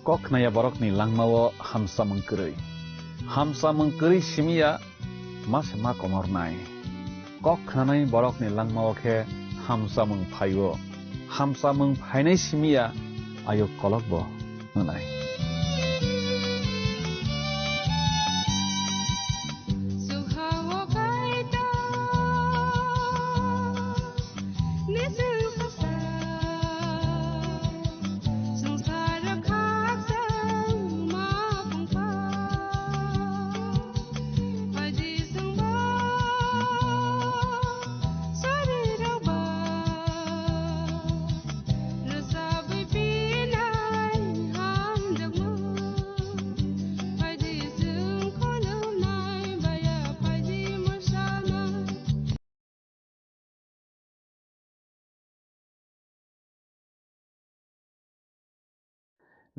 Kok naya borok ni langmawo hamsa mengkeri simia mas ma komor nai. Kok nanai borok ni langmawo ke hamsa mengpainai simia ayo kolok bo nai.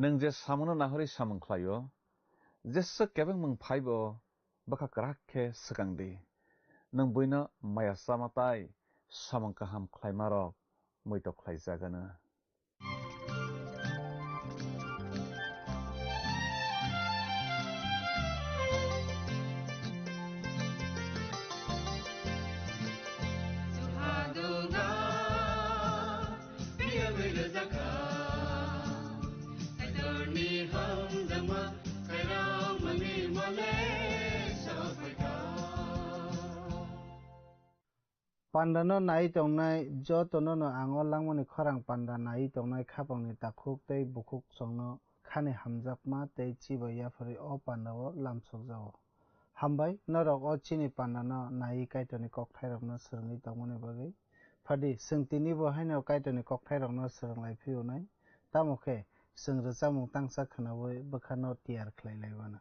Neng je samono nahori samengklayo, jesse kebeng mengpaibo baka kerakhe sekangdi. Neng buina maya samatai samengkaham klaimarok moito klaijagana. Pandano nai tongnai jotono no angol langmani khorang panda nai tongnai khapangni takhuk tei bukhuk songno khani hamjakma tei chibaya phari o pandao lamsokjao. Hambai norok o chini pandano nai kaitoni kokthairokno swrungui tongmani bagui. Phadi sungtini bo haino kaitoni kokthairokno swrunglai phiyonai. Tamokhe swng rwchapmung tangsa khwnawui bwkhano tiyar khlailaibana.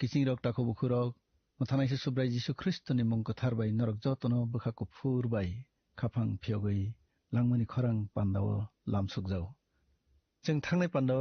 Kising rok tako bukurok, mathanai se subrai Jisu Kristo ni mung kotharbai norok jotono bukha kufur bai, khapang phiogoi, langmani khorang pandawo lamsukjao. Jeng thangnai pandawo